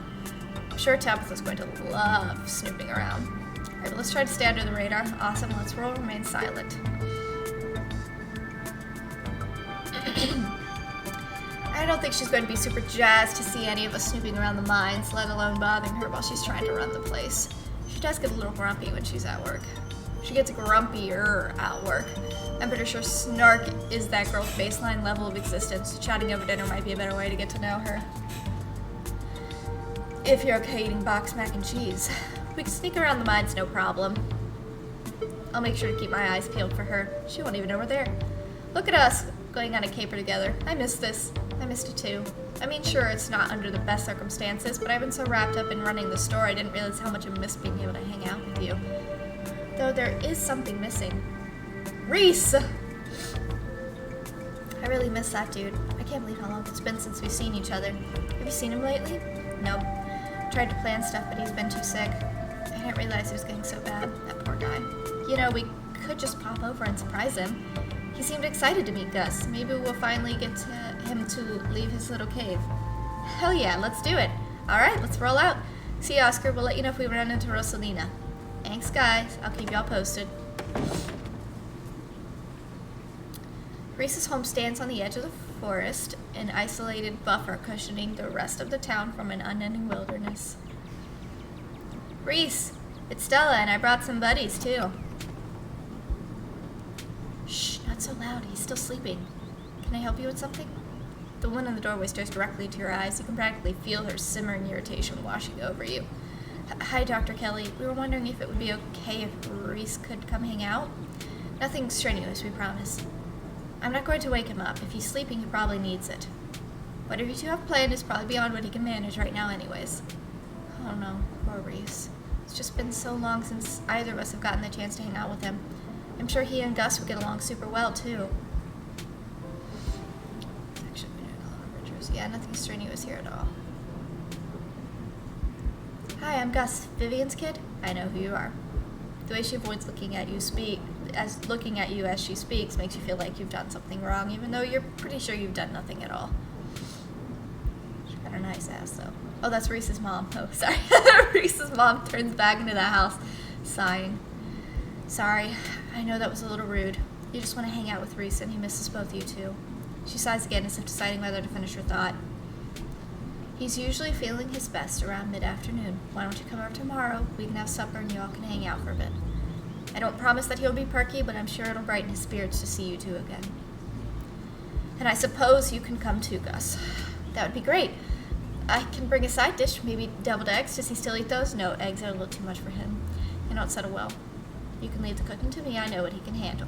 I'm sure Tabitha's going to love snooping around. Alright, well, let's try to stay under the radar. Awesome. Let's roll remain silent. I don't think she's going to be super jazzed to see any of us snooping around the mines, let alone bothering her while she's trying to run the place. She does get a little grumpy when she's at work. She gets grumpier at work. I'm pretty sure snark is that girl's baseline level of existence. Chatting over dinner might be a better way to get to know her. If you're okay eating boxed mac and cheese. We can sneak around the mines, no problem. I'll make sure to keep my eyes peeled for her. She won't even know we're there. Look at us, going on a caper together. I miss this. I missed it too. I mean, sure, it's not under the best circumstances, but I've been so wrapped up in running the store I didn't realize how much I missed being able to hang out with you. Though there is something missing. Reese! I really miss that dude. I can't believe how long it's been since we've seen each other. Have you seen him lately? Nope. Tried to plan stuff, but he's been too sick. I didn't realize he was getting so bad. That poor guy. You know, we could just pop over and surprise him. He seemed excited to meet Gus. Maybe we'll finally get him to leave his little cave. Hell yeah, let's do it. Alright, let's roll out. See you, Oscar. We'll let you know if we run into Rosalina. Thanks, guys. I'll keep y'all posted. Reese's home stands on the edge of the forest, an isolated buffer cushioning the rest of the town from an unending wilderness. Reese, it's Stella, and I brought some buddies, too. Shh, not so loud. He's still sleeping. Can I help you with something? The woman in the doorway stares directly into your eyes. You can practically feel her simmering irritation washing over you. Hi, Dr. Kelly. We were wondering if it would be okay if Reese could come hang out. Nothing strenuous, we promise. I'm not going to wake him up. If he's sleeping, he probably needs it. Whatever you two have planned is probably beyond what he can manage right now anyways. Oh no, poor Reese. It's just been so long since either of us have gotten the chance to hang out with him. I'm sure he and Gus would get along super well, too. Yeah, nothing strenuous here at all. Hi, I'm Gus. Vivian's kid? I know who you are. The way she avoids looking at you as she speaks makes you feel like you've done something wrong, even though you're pretty sure you've done nothing at all. She's got a nice ass, though. Oh, that's Reese's mom. Oh, sorry. Reese's mom turns back into the house, sighing. Sorry, I know that was a little rude. You just want to hang out with Reese, and he misses both you two. She sighs again as if deciding whether to finish her thought. He's usually feeling his best around mid-afternoon. Why don't you come over tomorrow? We can have supper and you all can hang out for a bit. I don't promise that he'll be perky, but I'm sure it'll brighten his spirits to see you two again. And I suppose you can come too, Gus. That would be great. I can bring a side dish, maybe deviled eggs. Does he still eat those? No, eggs are a little too much for him. They don't settle well. You can leave the cooking to me. I know what he can handle.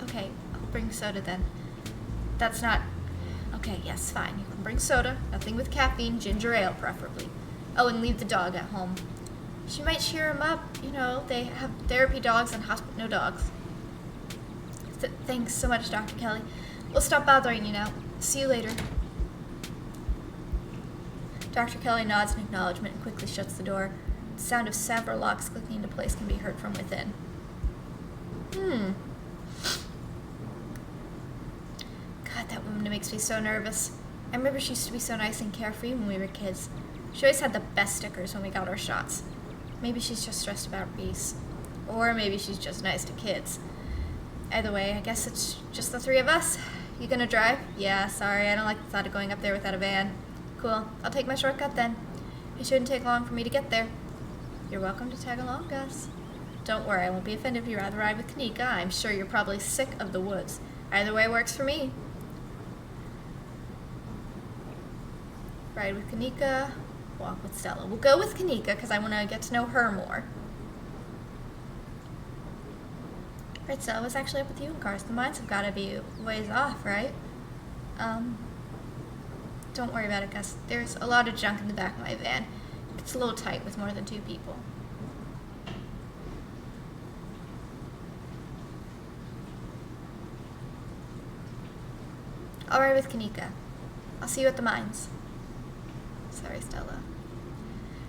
Okay, I'll bring soda then. That's not... Okay, yes, fine. You can bring soda. Nothing with caffeine. Ginger ale, preferably. Oh, and leave the dog at home. She might cheer him up. You know, they have therapy dogs and no dogs. Thanks so much, Dr. Kelly. We'll stop bothering you now. See you later. Dr. Kelly nods in acknowledgement and quickly shuts the door. The sound of several locks clicking into place can be heard from within. God, that woman makes me so nervous. I remember she used to be so nice and carefree when we were kids. She always had the best stickers when we got our shots. Maybe she's just stressed about Reese. Or maybe she's just nice to kids. Either way, I guess it's just the three of us. You gonna drive? Yeah, sorry, I don't like the thought of going up there without a van. Cool, I'll take my shortcut then. It shouldn't take long for me to get there. You're welcome to tag along, Gus. Don't worry, I won't be offended if you rather ride with Kanika. I'm sure you're probably sick of the woods. Either way works for me. Ride with Kanika, walk with Stella. We'll go with Kanika because I want to get to know her more. Right, Stella, what's actually up with you and cars? The mines have got to be ways off, right? Don't worry about it, Gus. There's a lot of junk in the back of my van. It's a little tight with more than two people. I'll ride with Kanika. I'll see you at the mines. Sorry, Stella.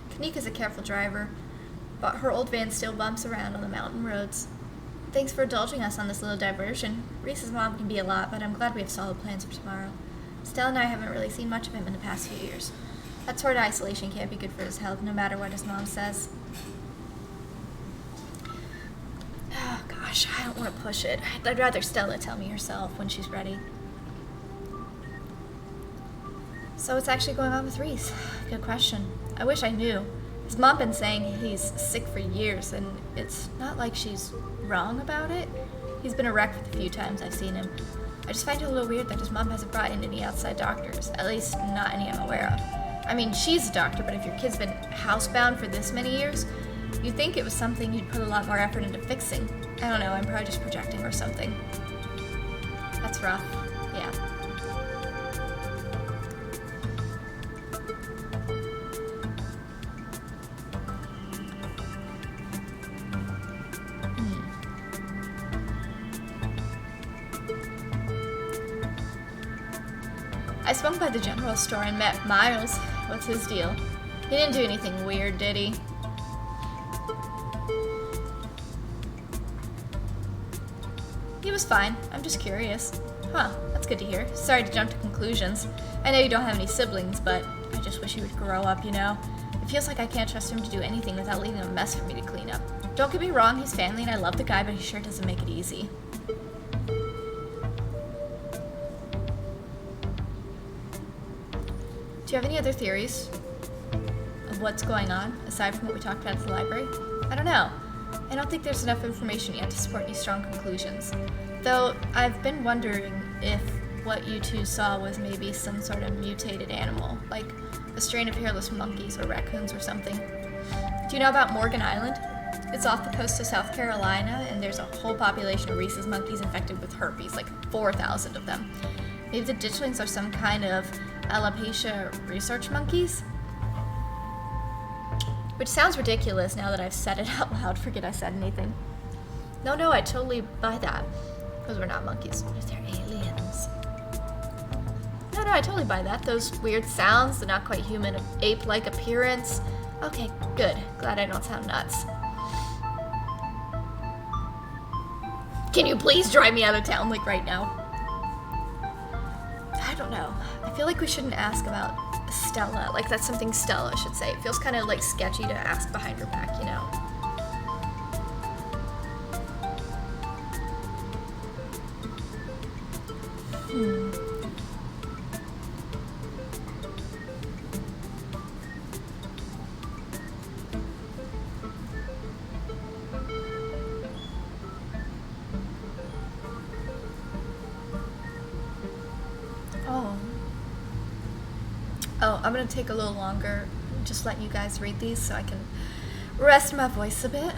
Kanika's a careful driver, but her old van still bumps around on the mountain roads. Thanks for indulging us on this little diversion. Reese's mom can be a lot, but I'm glad we have solid plans for tomorrow. Stella and I haven't really seen much of him in the past few years. That sort of isolation can't be good for his health, no matter what his mom says. Oh, gosh, I don't want to push it. I'd rather Stella tell me herself when she's ready. So what's actually going on with Reese? Good question. I wish I knew. His mom been saying he's sick for years, and it's not like she's wrong about it. He's been a wreck for the few times I've seen him. I just find it a little weird that his mom hasn't brought in any outside doctors, at least not any I'm aware of. I mean, she's a doctor, but if your kid's been housebound for this many years, you'd think it was something you'd put a lot more effort into fixing. I don't know, I'm probably just projecting or something. That's rough, yeah. I swung by the general store and met Miles. What's his deal? He didn't do anything weird, did he? He was fine. I'm just curious. Huh, that's good to hear. Sorry to jump to conclusions. I know you don't have any siblings, but I just wish he would grow up, you know? It feels like I can't trust him to do anything without leaving a mess for me to clean up. Don't get me wrong, he's family and I love the guy, but he sure doesn't make it easy. Do you have any other theories of what's going on, aside from what we talked about at the library? I don't know. I don't think there's enough information yet to support any strong conclusions. Though, I've been wondering if what you two saw was maybe some sort of mutated animal, like a strain of hairless monkeys or raccoons or something. Do you know about Morgan Island? It's off the coast of South Carolina, and there's a whole population of rhesus monkeys infected with herpes, like 4,000 of them. Maybe the ditchlings are some kind of alopecia research monkeys? Which sounds ridiculous now that I've said it out loud. Forget I said anything. No, I totally buy that. Because we're not monkeys. They're aliens. No, I totally buy that. Those weird sounds, the not quite human, ape-like appearance. Okay, good. Glad I don't sound nuts. Can you please drive me out of town, like, right now? I don't know. I feel like we shouldn't ask about Stella. Like, that's something Stella should say. It feels kind of, like, sketchy to ask behind her back, you know? Oh, I'm gonna take a little longer, just let you guys read these so I can rest my voice a bit.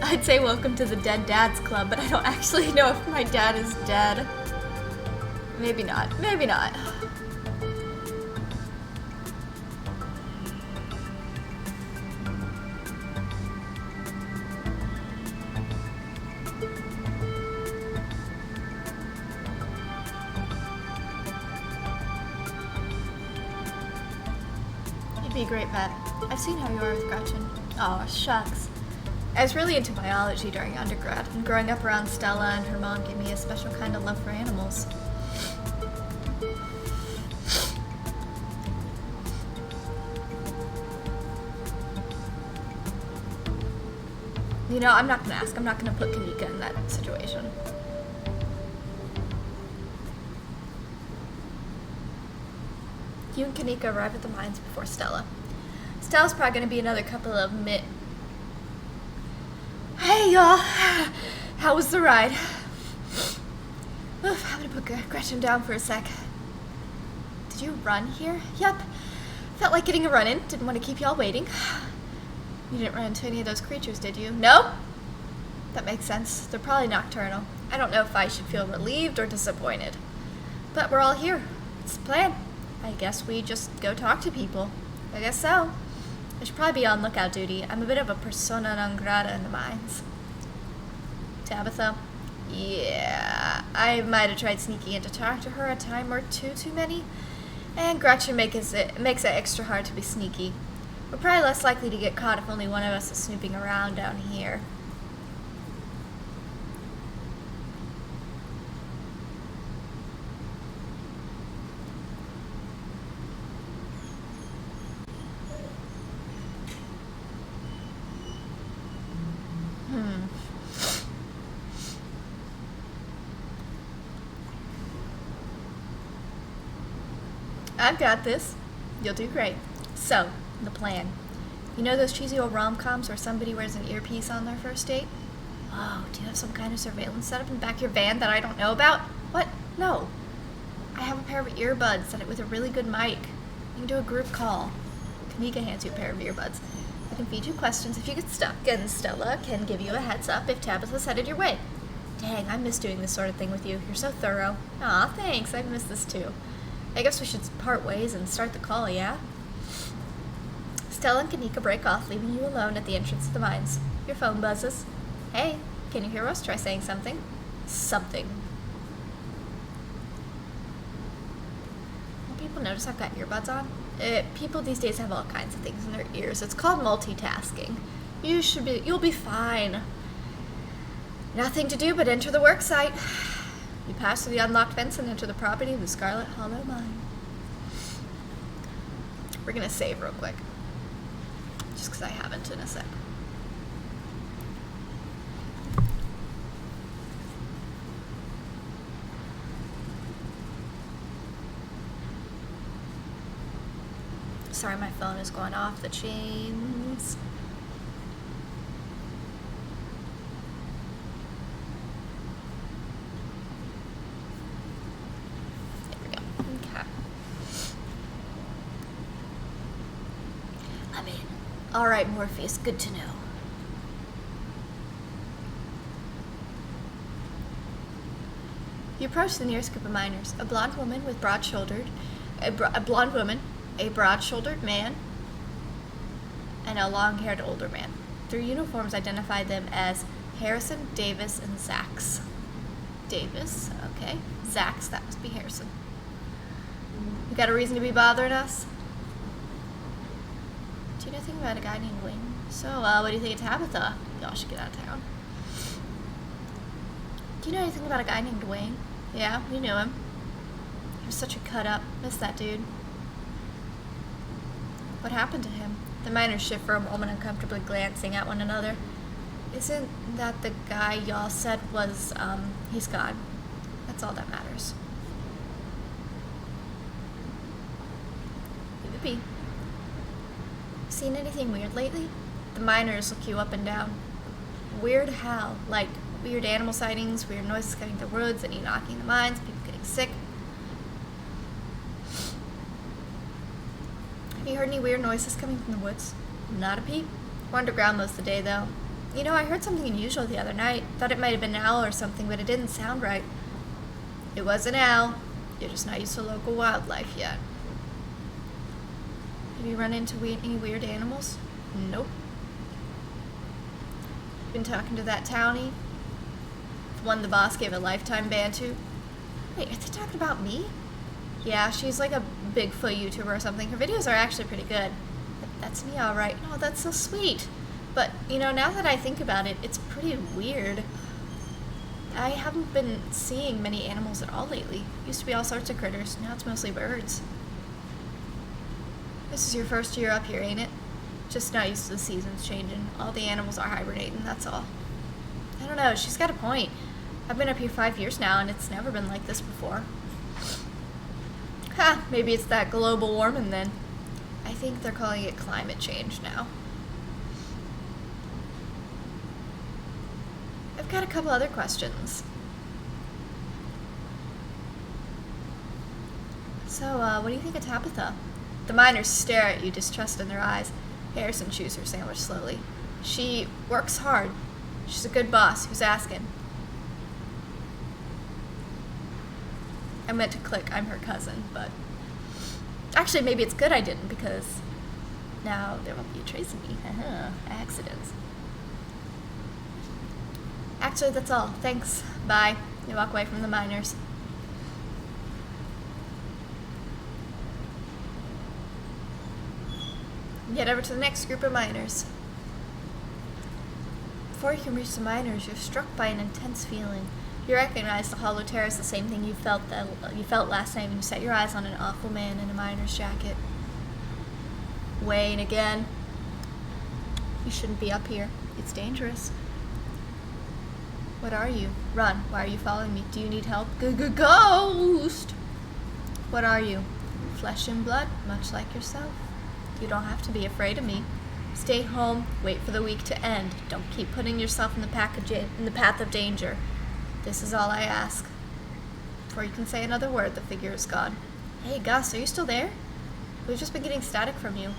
I'd say welcome to the Dead Dads Club, but I don't actually know if my dad is dead. Maybe not. Maybe not. You'd be a great vet. I've seen how you are with Gretchen. Oh, shucks. I was really into biology during undergrad, and growing up around Stella and her mom gave me a special kind of love for animals. You know, I'm not gonna ask. I'm not gonna put Kanika in that situation. You and Kanika arrive at the mines before Stella. Stella's probably gonna be another couple of Hey y'all, how was the ride? Oof, I'm gonna put Gretchen down for a sec. Did you run here? Yep. Felt like getting a run in. Didn't want to keep y'all waiting. You didn't run into any of those creatures, did you? No? That makes sense. They're probably nocturnal. I don't know if I should feel relieved or disappointed. But we're all here. It's the plan. I guess we just go talk to people. I guess so. I should probably be on lookout duty. I'm a bit of a persona non grata in the mines. Tabitha? Yeah, I might have tried sneaking in to talk to her a time or two too many. And Gretchen makes it extra hard to be sneaky. We're probably less likely to get caught if only one of us is snooping around down here. I've got this. You'll do great. So, the plan. You know those cheesy old rom-coms where somebody wears an earpiece on their first date? Oh, do you have some kind of surveillance setup in the back of your van that I don't know about? What? No. I have a pair of earbuds and it with a really good mic. You can do a group call. Kanika hands you a pair of earbuds. I can feed you questions if you get stuck, and Stella can give you a heads up if Tabitha's headed your way. Dang, I miss doing this sort of thing with you. You're so thorough. Aw, thanks. I miss this too. I guess we should part ways and start the call, yeah? Stella and Kanika break off, leaving you alone at the entrance to the mines. Your phone buzzes. Hey, can you hear us? Try saying something. Something. Will people notice I've got earbuds on? People these days have all kinds of things in their ears. It's called multitasking. You'll be fine. Nothing to do but enter the work site. You pass through the unlocked fence and enter the property of the Scarlet Hollow Mine. We're gonna save real quick. Just because I haven't in a sec. Sorry, my phone is going off the chains. There we go. Okay. I'm in. All right, Morpheus, good to know. You approach the nearest group of miners. A blonde woman with broad-shouldered, a broad-shouldered man, and a long-haired older man. Their uniforms identify them as Harrison, Davis, and Zax. Davis, okay. Zax, that must be Harrison. You got a reason to be bothering us? Do you know anything about a guy named Wing? So, what do you think of Tabitha? Y'all should get out of town. Do you know anything about a guy named Wing? Yeah, we knew him. He was such a cut-up. Miss that dude. What happened to him? The miners shift for a moment, uncomfortably glancing at one another. Isn't that the guy y'all said was, he's gone. That's all that matters. Leave it be. Seen anything weird lately? The miners look you up and down. Weird how? Like, weird animal sightings, weird noises coming through the woods, any knocking in the mines, people getting sick. Have you heard any weird noises coming from the woods? Not a peep. We're underground most of the day, though. You know, I heard something unusual the other night. Thought it might have been an owl or something, but it didn't sound right. It was an owl. You're just not used to local wildlife yet. Have you run into any weird animals? Nope. Been talking to that townie? The one the boss gave a lifetime ban to? Wait, are they talking about me? Yeah, she's like a Bigfoot YouTuber or something. Her videos are actually pretty good. That's me, alright. Oh, that's so sweet. But, you know, now that I think about it, it's pretty weird. I haven't been seeing many animals at all lately. Used to be all sorts of critters. Now it's mostly birds. This is your first year up here, ain't it? Just not used to the seasons changing. All the animals are hibernating, that's all. I don't know, she's got a point. I've been up here 5 years now, and it's never been like this before. Ha! Maybe it's that global warming then. I think they're calling it climate change now. I've got a couple other questions. So, what do you think of Tabitha? The miners stare at you, distrust in their eyes. Harrison chews her sandwich slowly. She works hard. She's a good boss. Who's asking? I meant to click, I'm her cousin, but... Actually, maybe it's good I didn't, because now there won't be a trace of me. Accidents. Actually, that's all. Thanks. Bye. You walk away from the miners. Get over to the next group of miners. Before you can reach the miners, you're struck by an intense feeling. You recognize the hollow terror as the same thing you felt last night when you set your eyes on an awful man in a miner's jacket. Wayne again. You shouldn't be up here. It's dangerous. What are you? Run. Why are you following me? Do you need help? Ghost! What are you? Flesh and blood, much like yourself. You don't have to be afraid of me. Stay home, wait for the week to end. Don't keep putting yourself in the path of danger. This is all I ask. Before you can say another word, the figure is gone. Hey, Gus, are you still there? We've just been getting static from you.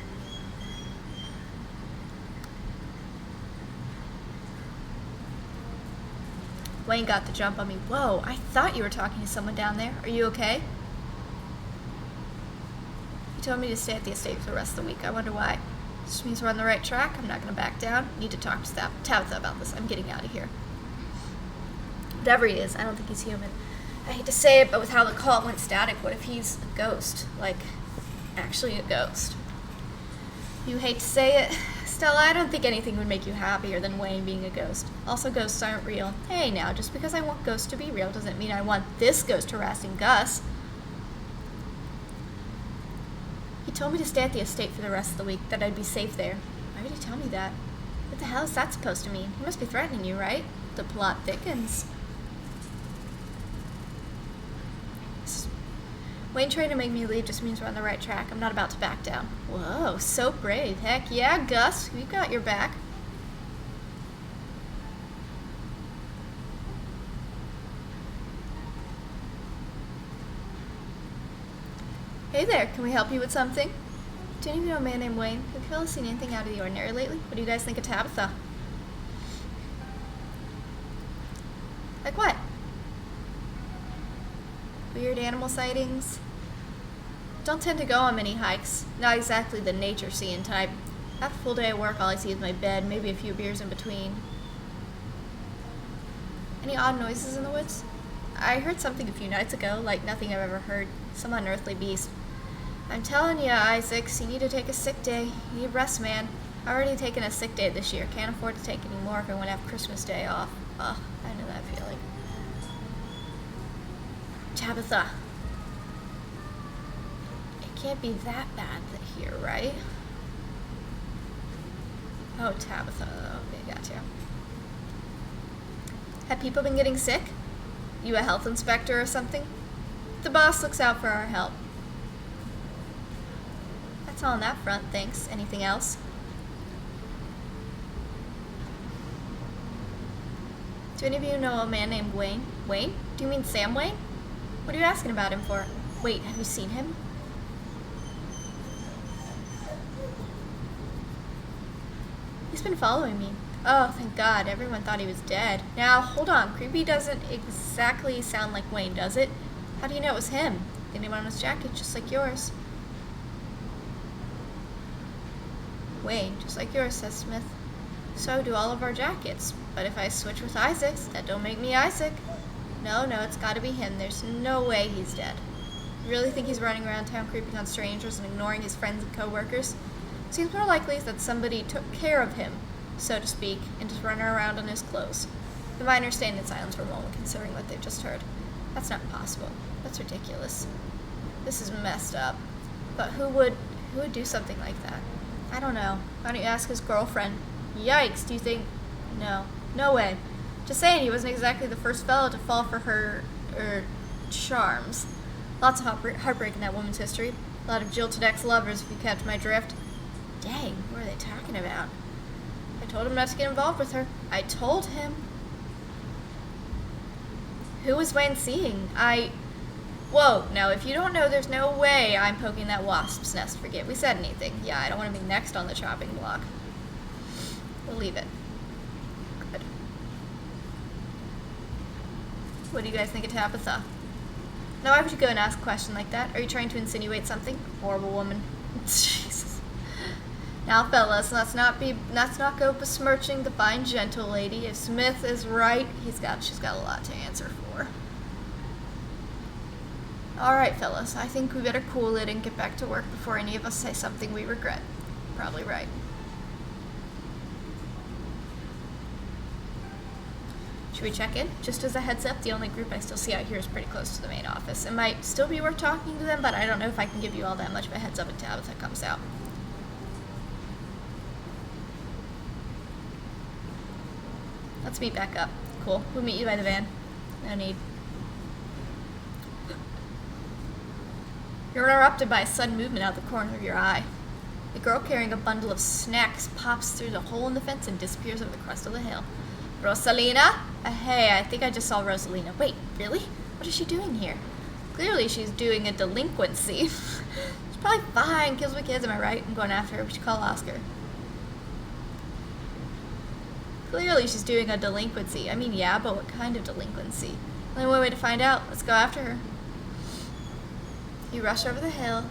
Wayne got the jump on me. Whoa, I thought you were talking to someone down there. Are you okay? He told me to stay at the estate for the rest of the week. I wonder why. This means we're on the right track. I'm not going to back down. Need to talk to Tabitha about this. I'm getting out of here. Whatever he is, I don't think he's human. I hate to say it, but with how the call went static, what if he's a ghost? Like, actually a ghost. You hate to say it, Stella, I don't think anything would make you happier than Wayne being a ghost. Also, ghosts aren't real. Hey now, just because I want ghosts to be real doesn't mean I want this ghost harassing Gus. He told me to stay at the estate for the rest of the week, that I'd be safe there. Why would he tell me that? What the hell is that supposed to mean? He must be threatening you, right? The plot thickens. Wayne trying to make me leave just means we're on the right track. I'm not about to back down. Whoa, so brave. Heck yeah, Gus. We've got your back. Hey there, can we help you with something? Do any of you know a man named Wayne? Have you fellas seen anything out of the ordinary lately? What do you guys think of Tabitha? Like what? Weird animal sightings? Don't tend to go on many hikes. Not exactly the nature seeing type. After a full day of work, all I see is my bed, maybe a few beers in between. Any odd noises in the woods? I heard something a few nights ago, like nothing I've ever heard. Some unearthly beast. I'm telling you, Isaacs, you need to take a sick day. You need rest, man. I've already taken a sick day this year. Can't afford to take any more if I want to have Christmas Day off. Ugh, I know that feeling. Tabitha. It can't be that bad here, right? Oh, Tabitha. Okay, gotcha. Have people been getting sick? You a health inspector or something? The boss looks out for our help. That's all on that front, thanks. Anything else? Do any of you know a man named Wayne? Wayne? Do you mean Sam Wayne? What are you asking about him for? Wait, have you seen him? He's been following me. Oh, thank God. Everyone thought he was dead. Now, hold on. Creepy doesn't exactly sound like Wayne, does it? How do you know it was him? The name on his jacket, just like yours. Wayne, just like yours, says Smith. So do all of our jackets. But if I switch with Isaac's, that don't make me Isaac. No, it's gotta be him. There's no way he's dead. You really think he's running around town creeping on strangers and ignoring his friends and co-workers? Seems more likely that somebody took care of him, so to speak, and just running around in his clothes. The miners stand in silence for a moment, considering what they've just heard. That's not possible. That's ridiculous. This is messed up. But who would do something like that? I don't know. Why don't you ask his girlfriend? Yikes, do you think... No way. Just saying, he wasn't exactly the first fellow to fall for her, charms. Lots of heartbreak in that woman's history. A lot of jilted ex-lovers, if you catch my drift. Dang, what are they talking about? I told him not to get involved with her. I told him. Who was Wayne seeing? Whoa, now if you don't know, there's no way I'm poking that wasp's nest. Forget we said anything. Yeah, I don't want to be next on the chopping block. We'll leave it. Good. What do you guys think of Tabitha? Now why would you go and ask a question like that? Are you trying to insinuate something? Horrible woman. Jesus. Now, fellas, let's not go besmirching the fine, gentle lady. If Smith is right, she's got a lot to answer for. All right, fellas, I think we better cool it and get back to work before any of us say something we regret. Probably right. Should we check in? Just as a heads up, the only group I still see out here is pretty close to the main office. It might still be worth talking to them, but I don't know if I can give you all that much of a heads up until Tabitha comes out. Let's meet back up. Cool. We'll meet you by the van. No need. You're interrupted by a sudden movement out of the corner of your eye. A girl carrying a bundle of snacks pops through the hole in the fence and disappears over the crest of the hill. Rosalina? Hey, I think I just saw Rosalina. Wait, really? What is she doing here? Clearly she's doing a delinquency. She's probably fine, kills with kids, am I right? I'm going after her. We should call Oscar. Clearly she's doing a delinquency. I mean, yeah, but what kind of delinquency? Only one way to find out. Let's go after her. You rush over the hill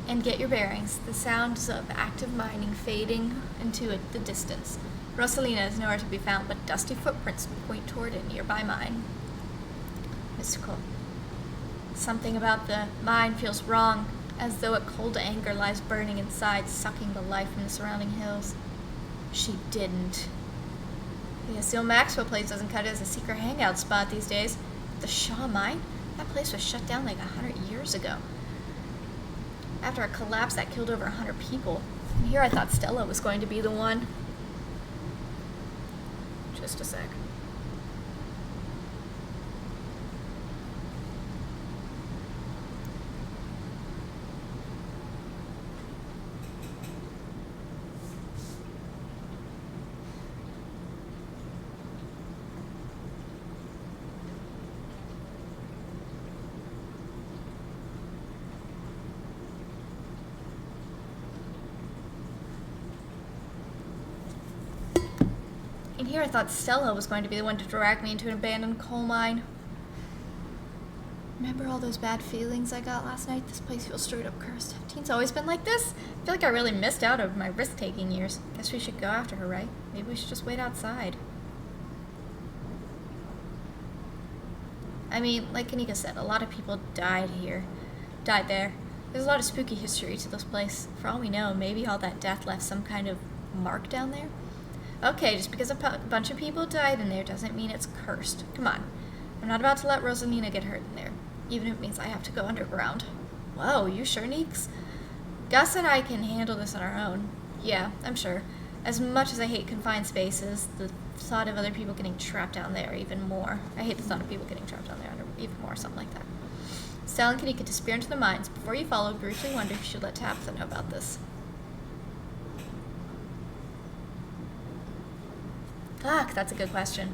and get your bearings. The sounds of active mining fading into the distance. Rosalina is nowhere to be found, but dusty footprints point toward a nearby mine. Mystical. Something about the mine feels wrong, as though a cold anger lies burning inside, sucking the life from the surrounding hills. She didn't. The Seal Maxwell place doesn't cut it as a secret hangout spot these days. The Shaw Mine? That place was shut down like 100 years ago. After a collapse that killed over 100 people. And here I thought Stella was going to be the one. Just a sec. And here I thought Stella was going to be the one to drag me into an abandoned coal mine. Remember all those bad feelings I got last night? This place feels straight up cursed. Have teens always been like this? I feel like I really missed out on my risk-taking years. Guess we should go after her, right? Maybe we should just wait outside. I mean, like Kanika said, a lot of people died there. There's a lot of spooky history to this place. For all we know, maybe all that death left some kind of mark down there. Okay, just because a bunch of people died in there doesn't mean it's cursed. Come on. I'm not about to let Rosalina get hurt in there, even if it means I have to go underground. Whoa, you sure, Neeks? Gus and I can handle this on our own. Yeah, I'm sure. As much as I hate confined spaces, the thought of other people getting trapped down there even more. I hate the thought of people getting trapped down there even more, something like that. Stella and Kanika disappear into the mines. Before you follow, briefly wonder if you should let Tabitha know about this. Fuck, that's a good question.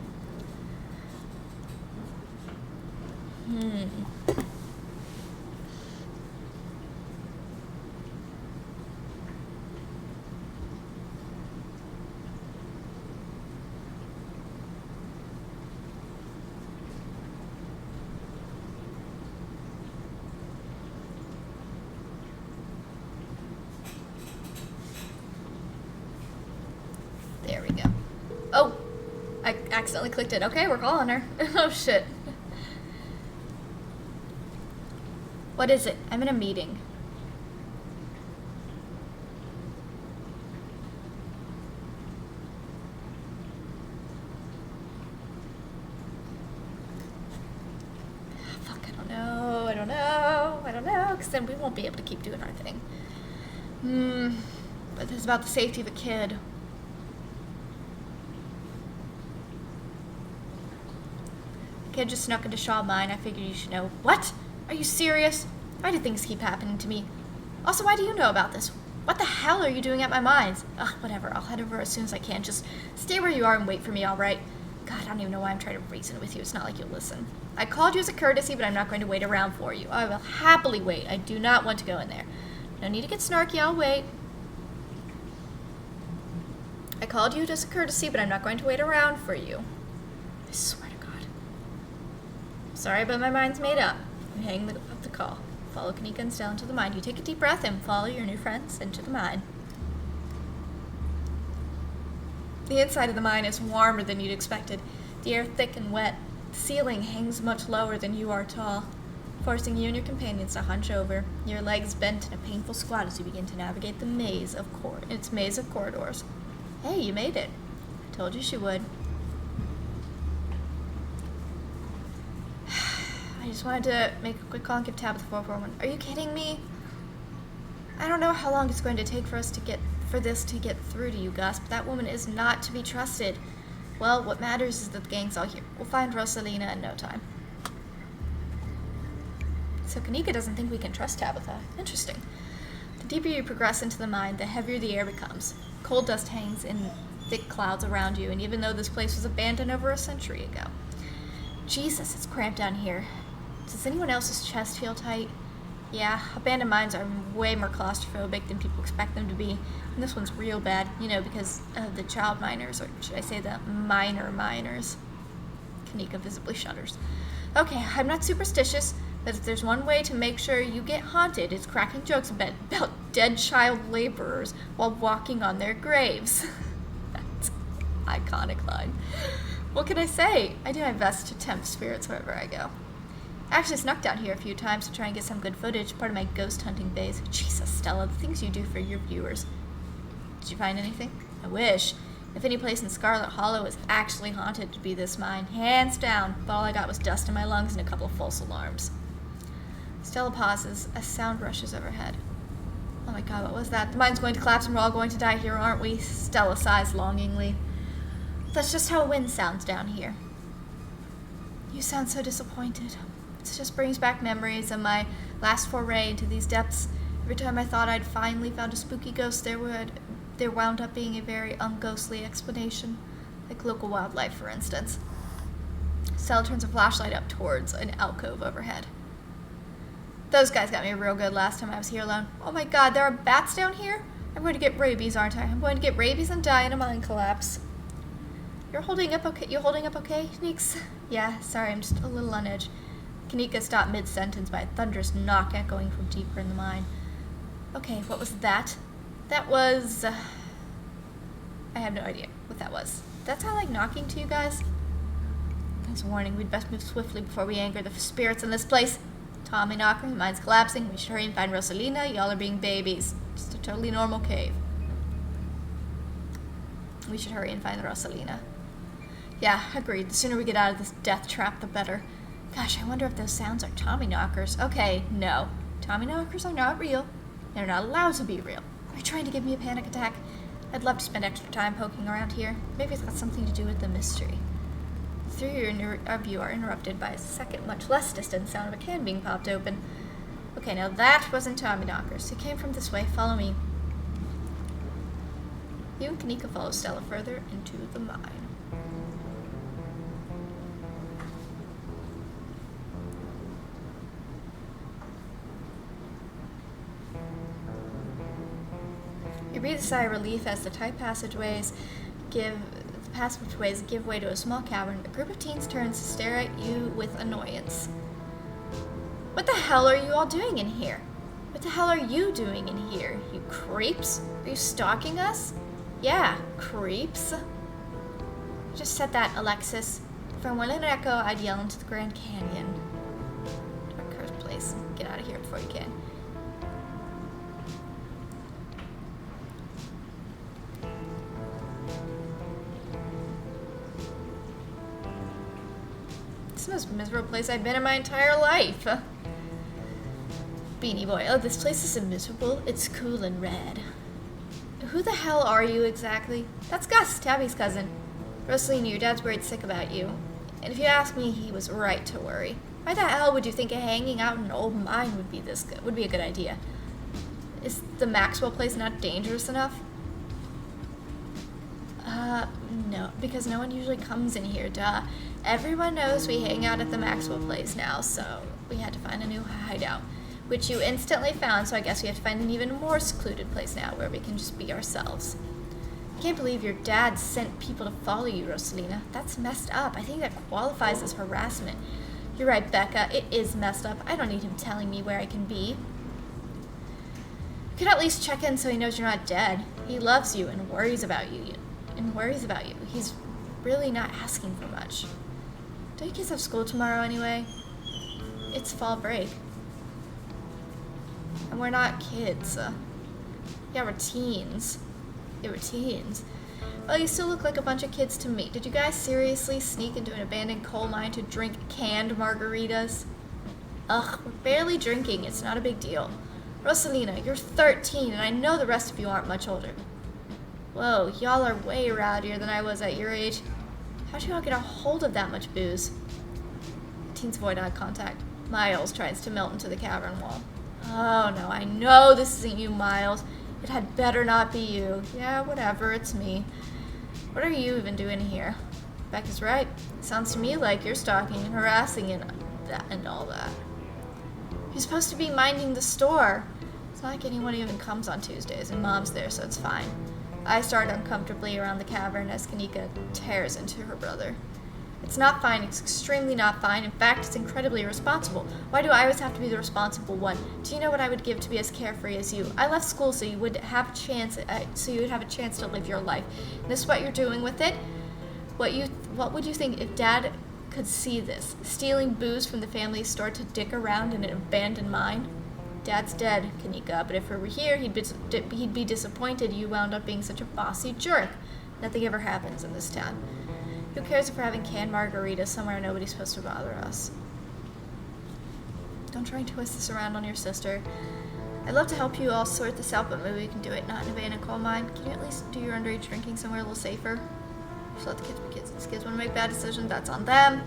There we go. Oh! I accidentally clicked it. Okay, we're calling her. Oh, shit. What is it? I'm in a meeting. Fuck, I don't know, because then we won't be able to keep doing our thing. But this is about the safety of a kid. Kid just snuck into Shaw Mine. I figured you should know. What? Are you serious? Why do things keep happening to me? Also, why do you know about this? What the hell are you doing at my mines? Ugh, whatever. I'll head over as soon as I can. Just stay where you are and wait for me, alright? God, I don't even know why I'm trying to reason with you. It's not like you'll listen. I called you as a courtesy, but I'm not going to wait around for you. I will happily wait. I do not want to go in there. No need to get snarky. I'll wait. I called you as a courtesy, but I'm not going to wait around for you. I swear to God. Sorry, but my mind's made up. I'm hanging up the call. Follow Kanika and Stella into the mine. You take a deep breath and follow your new friends into the mine. The inside of the mine is warmer than you'd expected. The air thick and wet. The ceiling hangs much lower than you are tall, forcing you and your companions to hunch over, your legs bent in a painful squat as you begin to navigate the maze of corridors. Hey, you made it. I told you she would. I just wanted to make a quick call and give Tabitha 441. Are you kidding me? I don't know how long it's going to take for this to get through to you, Gus, but that woman is not to be trusted. Well, what matters is that the gang's all here. We'll find Rosalina in no time. So Kanika doesn't think we can trust Tabitha. Interesting. The deeper you progress into the mine, the heavier the air becomes. Coal dust hangs in thick clouds around you, and even though this place was abandoned over a century ago, Jesus, it's cramped down here. Does anyone else's chest feel tight? Yeah, abandoned mines are way more claustrophobic than people expect them to be. And this one's real bad, you know, because of the child miners, or should I say the minor miners. Kanika visibly shudders. Okay, I'm not superstitious, but if there's one way to make sure you get haunted, it's cracking jokes about dead child laborers while walking on their graves. That's an iconic line. What can I say? I do my best to tempt spirits wherever I go. I actually snuck down here a few times to try and get some good footage, part of my ghost hunting phase. Jesus, Stella, the things you do for your viewers. Did you find anything? I wish. If any place in Scarlet Hollow is actually haunted, to be this mine, hands down, but all I got was dust in my lungs and a couple of false alarms. Stella pauses as sound rushes overhead. Oh my god, what was that? The mine's going to collapse and we're all going to die here, aren't we? Stella sighs longingly. That's just how wind sounds down here. You sound so disappointed. It just brings back memories of my last foray into these depths. Every time I thought I'd finally found a spooky ghost, there wound up being a very unghostly explanation. Like local wildlife, for instance. Stella turns a flashlight up towards an alcove overhead. Those guys got me real good last time I was here alone. Oh my god, there are bats down here? I'm going to get rabies, aren't I? I'm going to get rabies and die in a mine collapse. You're holding up okay? You holding up okay, Neeks? Yeah, sorry, I'm just a little on edge. Kanika stopped mid-sentence by a thunderous knock echoing from deeper in the mine. Okay, what was that? That was... I have no idea what that was. That sound like knocking to you guys? As a warning, we'd best move swiftly before we anger the spirits in this place. Tommy knocker, mine's collapsing. We should hurry and find Rosalina. Y'all are being babies. Just a totally normal cave. We should hurry and find Rosalina. Yeah, agreed. The sooner we get out of this death trap, the better. Gosh, I wonder if those sounds are Tommy knockers. Okay, no. Tommy knockers are not real. They're not allowed to be real. Are you trying to give me a panic attack? I'd love to spend extra time poking around here. Maybe it's got something to do with the mystery. Three of you are interrupted by a second, much less distant sound of a can being popped open. Okay, now that wasn't Tommy knockers. It came from this way. Follow me. You and Kanika follow Stella further into the mine. You breathe a sigh of relief as the tight passageways give way to a small cavern. A group of teens turns to stare at you with annoyance. What the hell are you all doing in here? What the hell are you doing in here, you creeps? Are you stalking us? Yeah, creeps. You just said that, Alexis. If I wanted an echo, I'd yell into the Grand Canyon. Dark cursed place. Get out of here before you can. This is the most miserable place I've been in my entire life. Beanie Boy, oh, this place isn't miserable. It's cool and red. Who the hell are you exactly? That's Gus, Tabby's cousin. Rosalina, your dad's worried sick about you. And if you ask me, he was right to worry. Why the hell would you think hanging out in an old mine would be a good idea? Is the Maxwell place not dangerous enough? No, because no one usually comes in here, duh. Everyone knows we hang out at the Maxwell place now, so we had to find a new hideout. Which you instantly found, so I guess we have to find an even more secluded place now where we can just be ourselves. I can't believe your dad sent people to follow you, Rosalina. That's messed up. I think that qualifies as harassment. You're right, Becca. It is messed up. I don't need him telling me where I can be. You could at least check in so he knows you're not dead. He loves you and worries about you. He's really not asking for much. Don't you kids have school tomorrow anyway? It's fall break. And we're not kids. Yeah, we're teens. Well, you still look like a bunch of kids to me. Did you guys seriously sneak into an abandoned coal mine to drink canned margaritas? Ugh, we're barely drinking. It's not a big deal. Rosalina, you're 13, and I know the rest of you aren't much older. Whoa, y'all are way rowdier than I was at your age. How'd you all get a hold of that much booze? Teens avoid eye contact. Miles tries to melt into the cavern wall. Oh no, I know this isn't you, Miles. It had better not be you. Yeah, whatever, it's me. What are you even doing here? Beck is right. Sounds to me like you're stalking and harassing and all that. You're supposed to be minding the store. It's not like anyone even comes on Tuesdays, and Mom's there, so it's fine. I start uncomfortably around the cavern as Kanika tears into her brother. It's not fine. It's extremely not fine. In fact, it's incredibly irresponsible. Why do I always have to be the responsible one? Do you know what I would give to be as carefree as you? I left school so you would have a chance. To live your life. And this is what you're doing with it. What would you think if Dad could see this? Stealing booze from the family store to dick around in an abandoned mine? Dad's dead, Kanika, but if he were here, he'd be disappointed you wound up being such a bossy jerk. Nothing ever happens in this town. Who cares if we're having canned margaritas somewhere nobody's supposed to bother us? Don't try and twist this around on your sister. I'd love to help you all sort this out, but maybe we can do it not in a abandoned coal mine. Can you at least do your underage drinking somewhere a little safer? Just let the kids be kids. These kids want to make bad decisions, that's on them.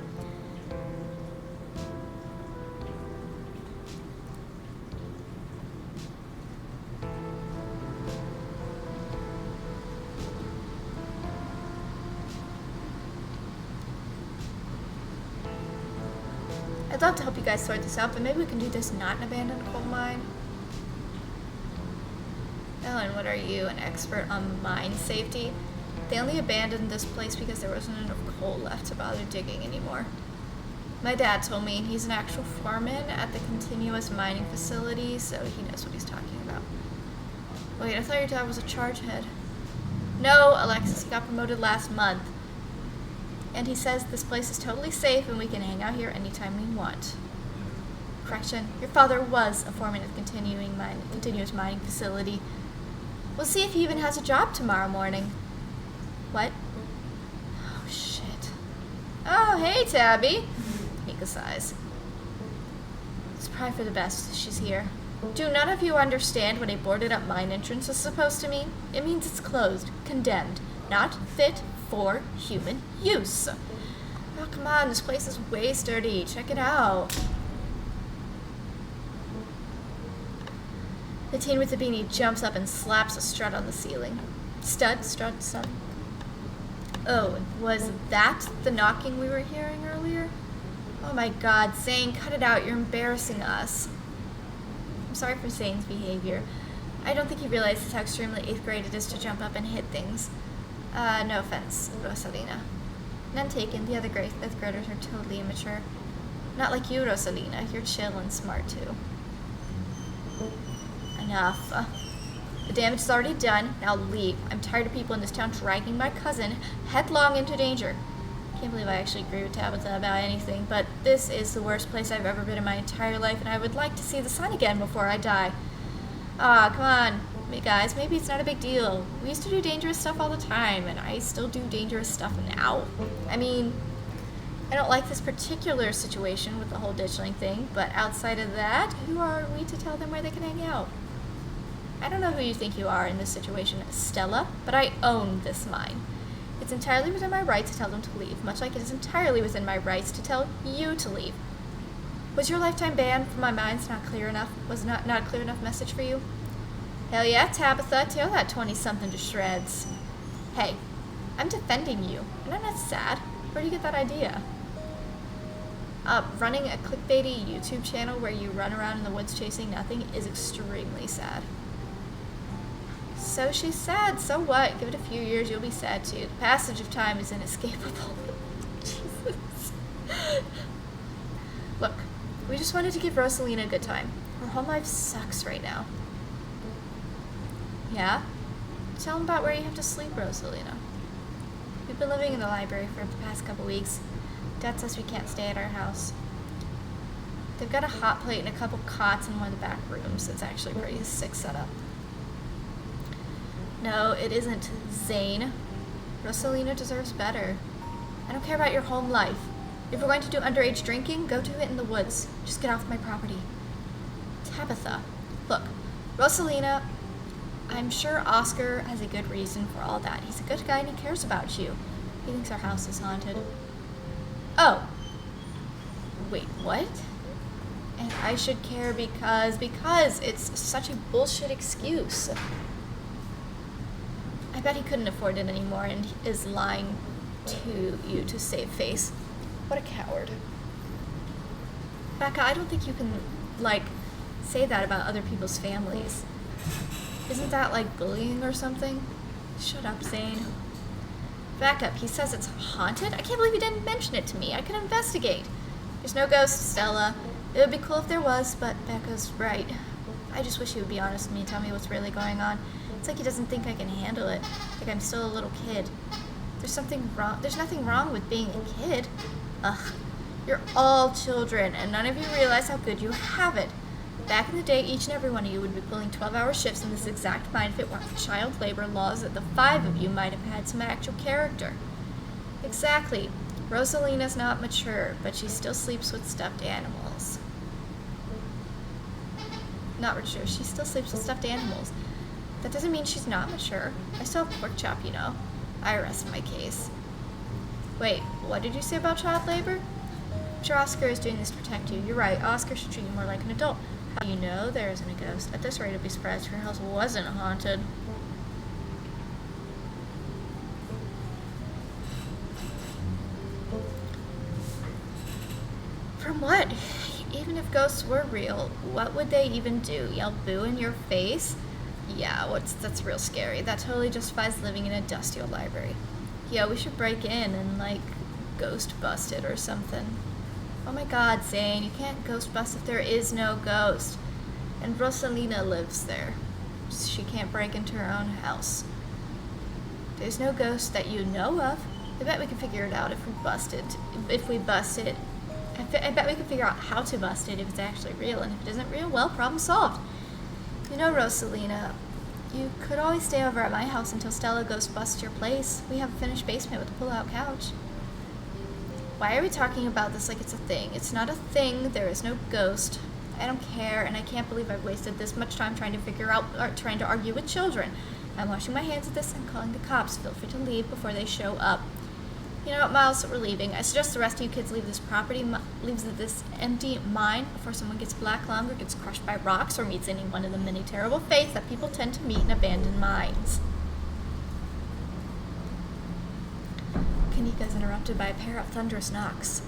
I'd love to help you guys sort this out, but maybe we can do this not in an abandoned coal mine. Ellen, what are you, an expert on mine safety? They only abandoned this place because there wasn't enough coal left to bother digging anymore. My dad told me he's an actual foreman at the continuous mining facility, so he knows what he's talking about. Wait, I thought your dad was a charge head. No, Alexis, he got promoted last month. And he says this place is totally safe and we can hang out here anytime we want. Correction, your father was a foreman at the continuous mining facility. We'll see if he even has a job tomorrow morning. What? Oh, shit. Oh, hey, Tabby. Mika sighs. It's probably for the best she's here. Do none of you understand what a boarded up mine entrance is supposed to mean? It means it's closed, condemned, not fit for human use. Oh, come on, this place is way sturdy. Check it out. The teen with the beanie jumps up and slaps a strut on the ceiling. Strut. Oh, was that the knocking we were hearing earlier? Oh my god, Zane, cut it out. You're embarrassing us. I'm sorry for Zane's behavior. I don't think he realizes how extremely 8th grade it is to jump up and hit things. No offense, Rosalina. None taken. The other 5th graders are totally immature. Not like you, Rosalina. You're chill and smart, too. Enough. The damage is already done. Now leave. I'm tired of people in this town dragging my cousin headlong into danger. Can't believe I actually agree with Tabitha about anything, but this is the worst place I've ever been in my entire life, and I would like to see the sun again before I die. Ah, come on. Guys, maybe it's not a big deal. We used to do dangerous stuff all the time, and I still do dangerous stuff now. I mean, I don't like this particular situation with the whole ditchling thing, but outside of that, who are we to tell them where they can hang out? I don't know who you think you are in this situation, Stella, but I own this mine. It's entirely within my rights to tell them to leave, much like it is entirely within my rights to tell you to leave. Was your lifetime ban from my mines not clear enough? Was not a clear enough message for you? Hell yeah, Tabitha, tear that 20-something to shreds. Hey, I'm defending you, and I'm not sad. Where do you get that idea? Running a clickbaity YouTube channel where you run around in the woods chasing nothing is extremely sad. So she's sad, so what? Give it a few years, you'll be sad too. The passage of time is inescapable. Jesus. Look, we just wanted to give Rosalina a good time. Her home life sucks right now. Yeah? Tell them about where you have to sleep, Rosalina. We've been living in the library for the past couple weeks. Dad says we can't stay at our house. They've got a hot plate and a couple cots in one of the back rooms. It's actually a pretty sick setup. No, it isn't, Zane. Rosalina deserves better. I don't care about your home life. If we're going to do underage drinking, go do it in the woods. Just get off my property. Tabitha, look, Rosalina, I'm sure Oscar has a good reason for all that. He's a good guy and he cares about you. He thinks our house is haunted. Oh. Wait, what? And I should care because it's such a bullshit excuse. I bet he couldn't afford it anymore and is lying to you to save face. What a coward. Becca, I don't think you can, like, say that about other people's families. Isn't that like bullying or something? Shut up, Zane. Back up. He says it's haunted? I can't believe he didn't mention it to me. I can investigate. There's no ghost, Stella. It would be cool if there was, but Becca's right. I just wish he would be honest with me and tell me what's really going on. It's like he doesn't think I can handle it. Like I'm still a little kid. There's something wrong. There's nothing wrong with being a kid. Ugh. You're all children, and none of you realize how good you have it. Back in the day, each and every one of you would be pulling 12-hour shifts in this exact mine if it weren't for child labor laws that the 5 of you might have had some actual character. Exactly. Rosalina's not mature, but she still sleeps with stuffed animals. Not mature. She still sleeps with stuffed animals. That doesn't mean she's not mature. I still have pork chop, you know. I rest my case. Wait, what did you say about child labor? I'm sure Oscar is doing this to protect you. You're right. Oscar should treat you more like an adult. How do you know there isn't a ghost? At this rate, I'd be surprised if your house wasn't haunted. From what? Even if ghosts were real, what would they even do? Yell boo in your face? Yeah, that's real scary. That totally justifies living in a dusty old library. Yeah, we should break in and, like, ghost bust it or something. Oh my god, Zane, you can't ghost bust if there is no ghost. And Rosalina lives there. She can't break into her own house. There's no ghost that you know of. I bet we can figure it out if we bust it. If we bust it. I bet we can figure out how to bust it if it's actually real. And if it isn't real, well, problem solved. You know, Rosalina, you could always stay over at my house until Stella goes bust your place. We have a finished basement with a pull-out couch. Why are we talking about this like it's a thing? It's not a thing. There is no ghost. I don't care, and I can't believe I've wasted this much time trying to argue with children. I'm washing my hands of this and calling the cops. Feel free to leave before they show up. You know what, Miles? We're leaving. I suggest the rest of you kids leave this property, leaves this empty mine before someone gets black lung or gets crushed by rocks or meets any one of the many terrible fates that people tend to meet in abandoned mines. Kanika is interrupted by a pair of thunderous knocks.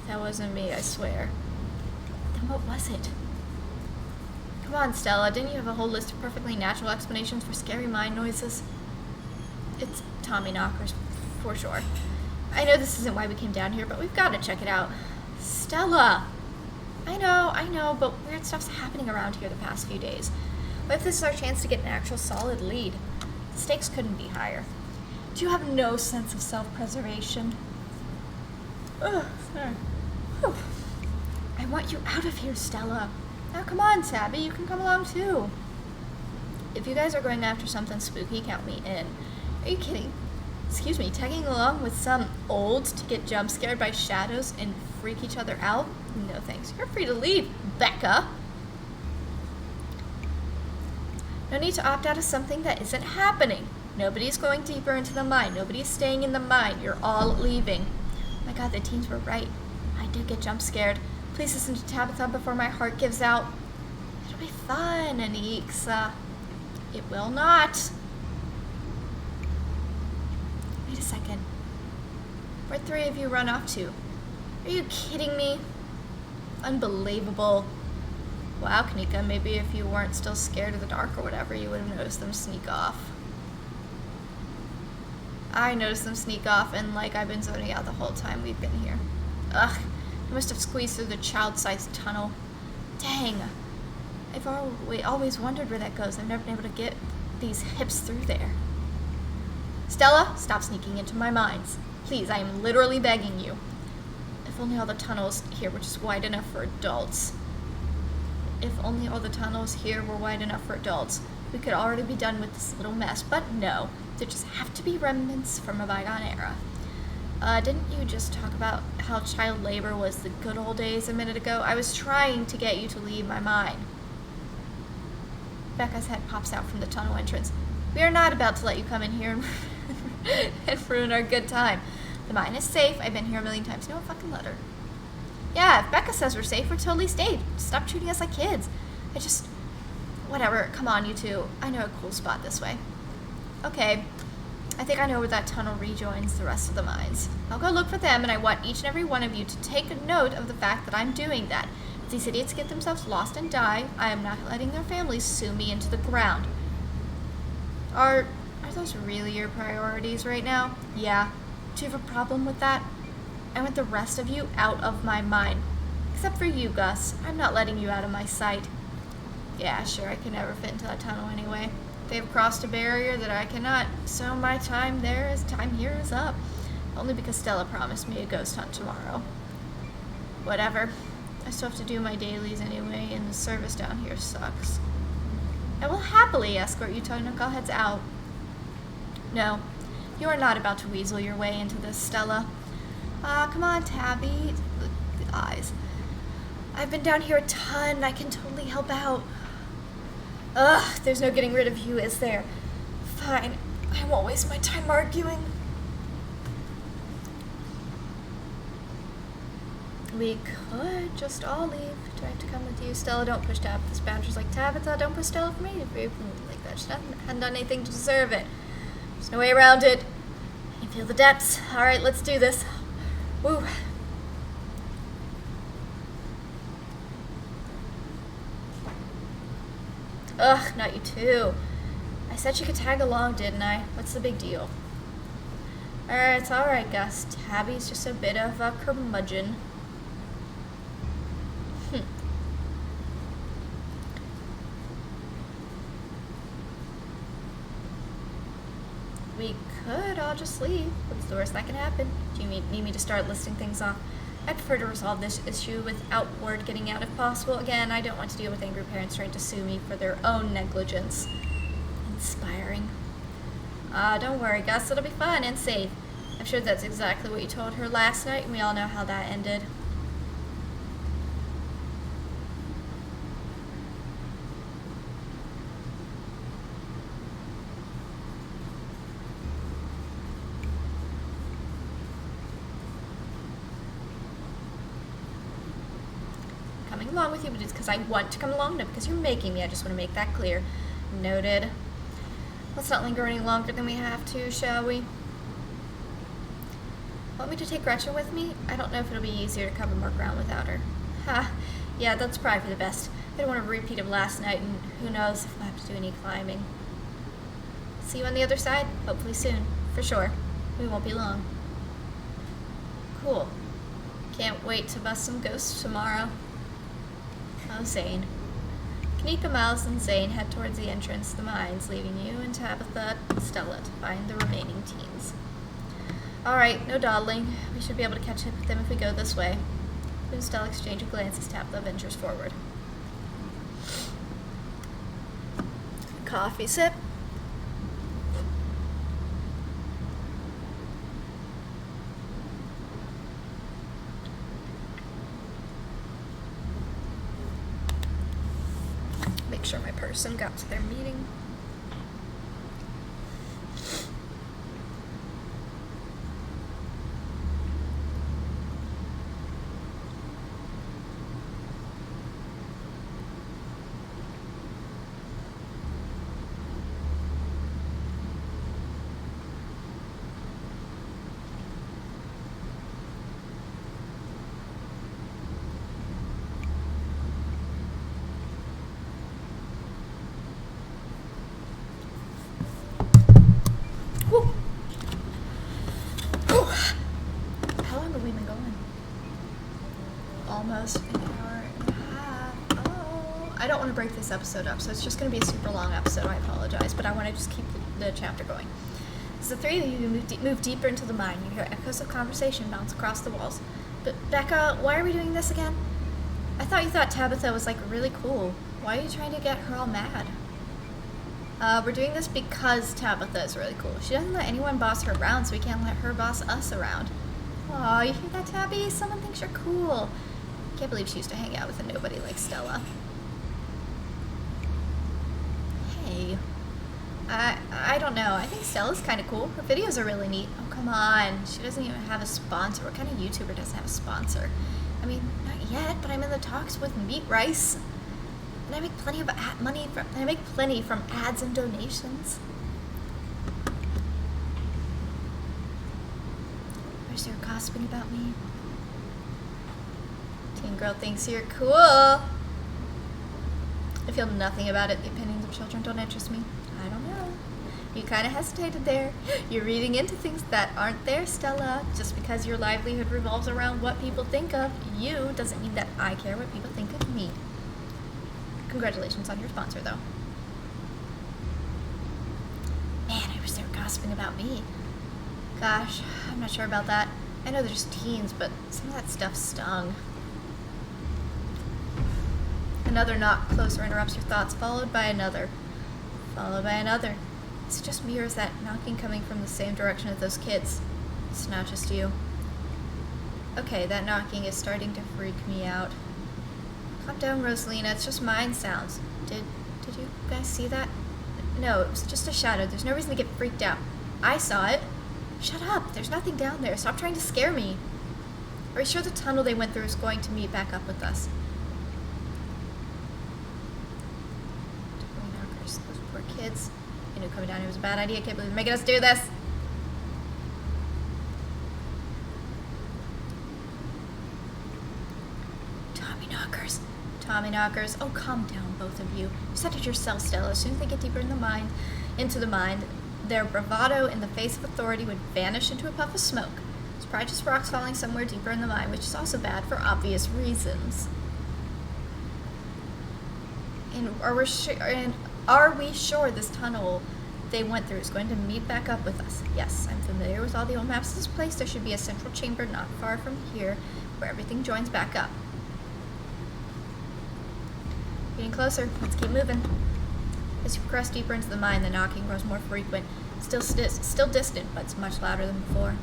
That wasn't me, I swear. Then what was it? Come on, Stella, didn't you have a whole list of perfectly natural explanations for scary mine noises? It's Tommy knockers, for sure. I know this isn't why we came down here, but we've got to check it out. Stella! I know, but weird stuff's happening around here the past few days. What if this is our chance to get an actual solid lead? The stakes couldn't be higher. Do you have no sense of self-preservation? Ugh, sorry. Whew. I want you out of here, Stella. Now come on, Tabby, you can come along too. If you guys are going after something spooky, count me in. Are you kidding? Excuse me, tagging along with some olds to get jump scared by shadows and freak each other out? No thanks. You're free to leave, Becca. No need to opt out of something that isn't happening. Nobody's going deeper into the mine. Nobody's staying in the mine. You're all leaving. Oh my god, the teens were right. I did get jump scared. Please listen to Tabitha before my heart gives out. It'll be fun, Aneeks. It will not. Wait a second. Where'd 3 of you run off to? Are you kidding me? Unbelievable. Wow, Kanika, maybe if you weren't still scared of the dark or whatever, you would have noticed them sneak off. I noticed them sneak off, and like I've been zoning out the whole time we've been here. Ugh, I must have squeezed through the child-sized tunnel. Dang. I've always wondered where that goes. I've never been able to get these hips through there. Stella, stop sneaking into my mines. Please, I am literally begging you. If only all the tunnels here were just wide enough for adults. If only all the tunnels here were wide enough for adults, we could already be done with this little mess. But no, there just have to be remnants from a bygone era. Didn't you just talk about how child labor was the good old days a minute ago? I was trying to get you to leave my mine. Becca's head pops out from the tunnel entrance. We are not about to let you come in here and ruin our good time. The mine is safe. I've been here a million times. No, fucking let her. Yeah, if Becca says we're safe, we're totally safe. Stop treating us like kids. Whatever. Come on, you two. I know a cool spot this way. Okay. I think I know where that tunnel rejoins the rest of the mines. I'll go look for them, and I want each and every one of you to take a note of the fact that I'm doing that. If these idiots get themselves lost and die, I am not letting their families sue me into the ground. Are those really your priorities right now? Yeah. Do you have a problem with that? I want the rest of you out of my mind. Except for you, Gus. I'm not letting you out of my sight. Yeah, sure, I can never fit into that tunnel anyway. They've crossed a barrier that I cannot, so my time here is up. Only because Stella promised me a ghost hunt tomorrow. Whatever. I still have to do my dailies anyway, and the service down here sucks. I will happily escort you knuckleheads out. No, you are not about to weasel your way into this, Stella. Come on, Tabby. The eyes. I've been down here a ton. I can totally help out. Ugh, there's no getting rid of you, is there? Fine. I won't waste my time arguing. We could just all leave. Do I have to come with you? Stella, don't push Tabitha's boundaries like Tabitha. Don't push Stella for me. If you like that, she hadn't done anything to deserve it. There's no way around it. I can feel the depths. Alright, let's do this. Woo. Ugh, not you too. I said she could tag along, didn't I? What's the big deal? It's alright, Gus. Tabby's just a bit of a curmudgeon. We could all just leave. What's the worst that can happen? Do you need me to start listing things off? I prefer to resolve this issue without word getting out if possible. Again, I don't want to deal with angry parents trying to sue me for their own negligence. Inspiring. Don't worry, Gus. It'll be fun and safe. I'm sure that's exactly what you told her last night, and we all know how that ended. Along with you, but it's because I want to come along, not because you're making me. I just want to make that clear. Noted. Let's not linger any longer than we have to, shall we? Want me to take Gretchen with me? I don't know if it'll be easier to cover more ground without her. Ha! Yeah, that's probably for the best. I don't want a repeat of last night, and who knows if we'll have to do any climbing. See you on the other side? Hopefully soon. For sure. We won't be long. Cool. Can't wait to bust some ghosts tomorrow. Oh, Zane. Kanika, Miles, and Zane head towards the entrance to the mines, leaving you and Tabitha and Stella to find the remaining teens. Alright, no dawdling. We should be able to catch up with them if we go this way. You and Stella exchange a glance as Tabitha ventures forward. Coffee sip. Sure my person got to their meeting. Almost an hour and a half. Oh, I don't want to break this episode up, so it's just going to be a super long episode. I apologize, but I want to just keep the chapter going. As the three of you move deeper into the mine, you hear echoes of conversation bounce across the walls. But Becca, why are we doing this again? I thought you thought Tabitha was like really cool. Why are you trying to get her all mad? We're doing this because Tabitha is really cool. She doesn't let anyone boss her around, so we can't let her boss us around. Aw, you hear that, Tabby? Someone thinks you're cool. Can't believe she used to hang out with a nobody like Stella. Hey. I don't know. I think Stella's kind of cool. Her videos are really neat. Oh, come on. She doesn't even have a sponsor. What kind of YouTuber doesn't have a sponsor? I mean, not yet, but I'm in the talks with Meat Rice. And I make plenty of money from ads and donations. Others are gossiping about me. Teen girl thinks you're cool. I feel nothing about it. The opinions of children don't interest me. I don't know. You kind of hesitated there. You're reading into things that aren't there, Stella. Just because your livelihood revolves around what people think of you doesn't mean that I care what people think of me. Congratulations on your sponsor, though. Man, I wish they were gossiping about me. Gosh, I'm not sure about that. I know they're just teens, but some of that stuff stung. Another knock closer interrupts your thoughts, followed by another. Followed by another. Is it just me, or is that knocking coming from the same direction as those kids? It's not just you. Okay, that knocking is starting to freak me out. Calm down, Rosalina. It's just mind sounds. Did you guys see that? No, it was just a shadow. There's no reason to get freaked out. I saw it. Shut up. There's nothing down there. Stop trying to scare me. Are you sure the tunnel they went through is going to meet back up with us? Those poor kids. I knew coming down here was a bad idea. I can't believe they're making us do this. Tommy knockers. Oh, calm down, both of you. You said it yourself, Stella. As soon as they get deeper into the mind, their bravado in the face of authority would vanish into a puff of smoke. It's probably just rocks falling somewhere deeper in the mind, which is also bad for obvious reasons. And are we sure this tunnel they went through is going to meet back up with us? Yes, I'm familiar with all the old maps of this place. There should be a central chamber not far from here where everything joins back up. Getting closer. Let's keep moving. As you progress deeper into the mine, the knocking grows more frequent. Still distant, but it's much louder than before.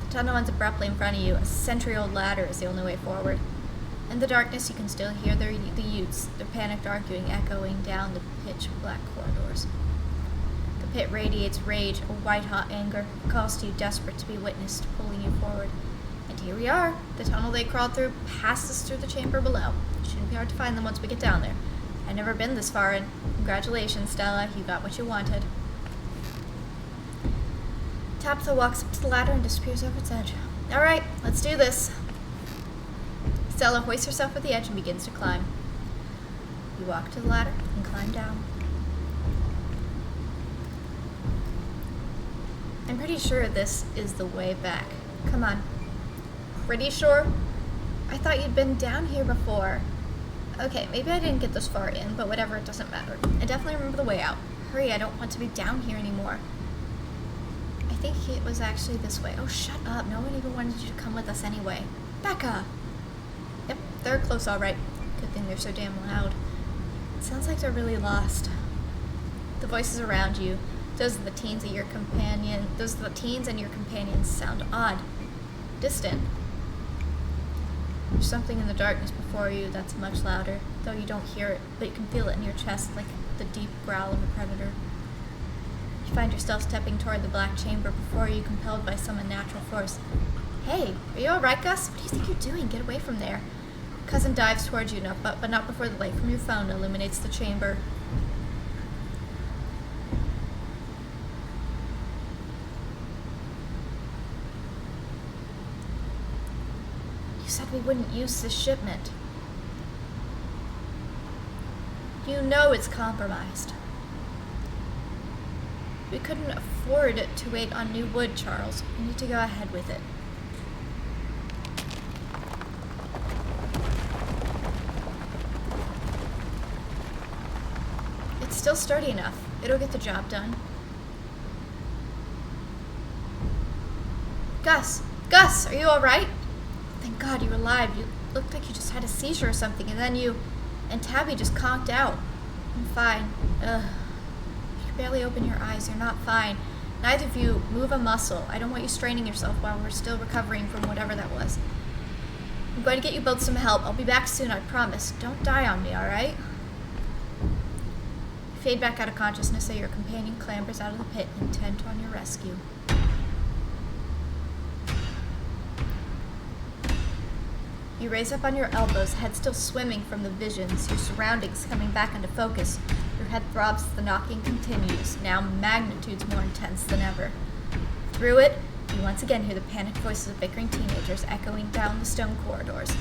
The tunnel ends abruptly in front of you. A century-old ladder is the only way forward. In the darkness, you can still hear the Utes, their panicked arguing echoing down the pitch-black corridors. The pit radiates rage, a white-hot anger. It calls to you, desperate to be witnessed, pulling you forward. And here we are. The tunnel they crawled through passes through the chamber below. It shouldn't be hard to find them once we get down there. I've never been this far in. Congratulations, Stella. You got what you wanted. Tabitha walks up to the ladder and disappears over its edge. All right, let's do this. Stella hoists herself at the edge and begins to climb. You walk to the ladder and climb down. I'm pretty sure this is the way back. Come on. Pretty sure? I thought you'd been down here before. Okay, maybe I didn't get this far in, but whatever, it doesn't matter. I definitely remember the way out. Hurry, I don't want to be down here anymore. I think it was actually this way. Oh, shut up. No one even wanted you to come with us anyway. Becca! Yep, they're close all right. Good thing they're so damn loud. It sounds like they're really lost. The voices around you, those are the teens and your companions sound odd. Distant. There's something in the darkness before you that's much louder, though you don't hear it, but you can feel it in your chest like the deep growl of a predator. You find yourself stepping toward the black chamber before you, compelled by some unnatural force. Hey, are you alright, Gus? What do you think you're doing? Get away from there. Cousin dives towards you, but not before the light from your phone illuminates the chamber. You said we wouldn't use this shipment. You know it's compromised. We couldn't afford to wait on new wood, Charles. We need to go ahead with it. It's still sturdy enough. It'll get the job done. Gus! Gus! Are you alright? Thank God you're alive. You looked like you just had a seizure or something, and then you and Tabby just conked out. I'm fine. Ugh. You barely open your eyes. You're not fine. Neither of you move a muscle. I don't want you straining yourself while we're still recovering from whatever that was. I'm going to get you both some help. I'll be back soon, I promise. Don't die on me, alright? You fade back out of consciousness as your companion clambers out of the pit, intent on your rescue. You raise up on your elbows, head still swimming from the visions, your surroundings coming back into focus. Your head throbs as the knocking continues, now magnitudes more intense than ever. through it, you once again hear the panicked voices of bickering teenagers echoing down the stone corridors.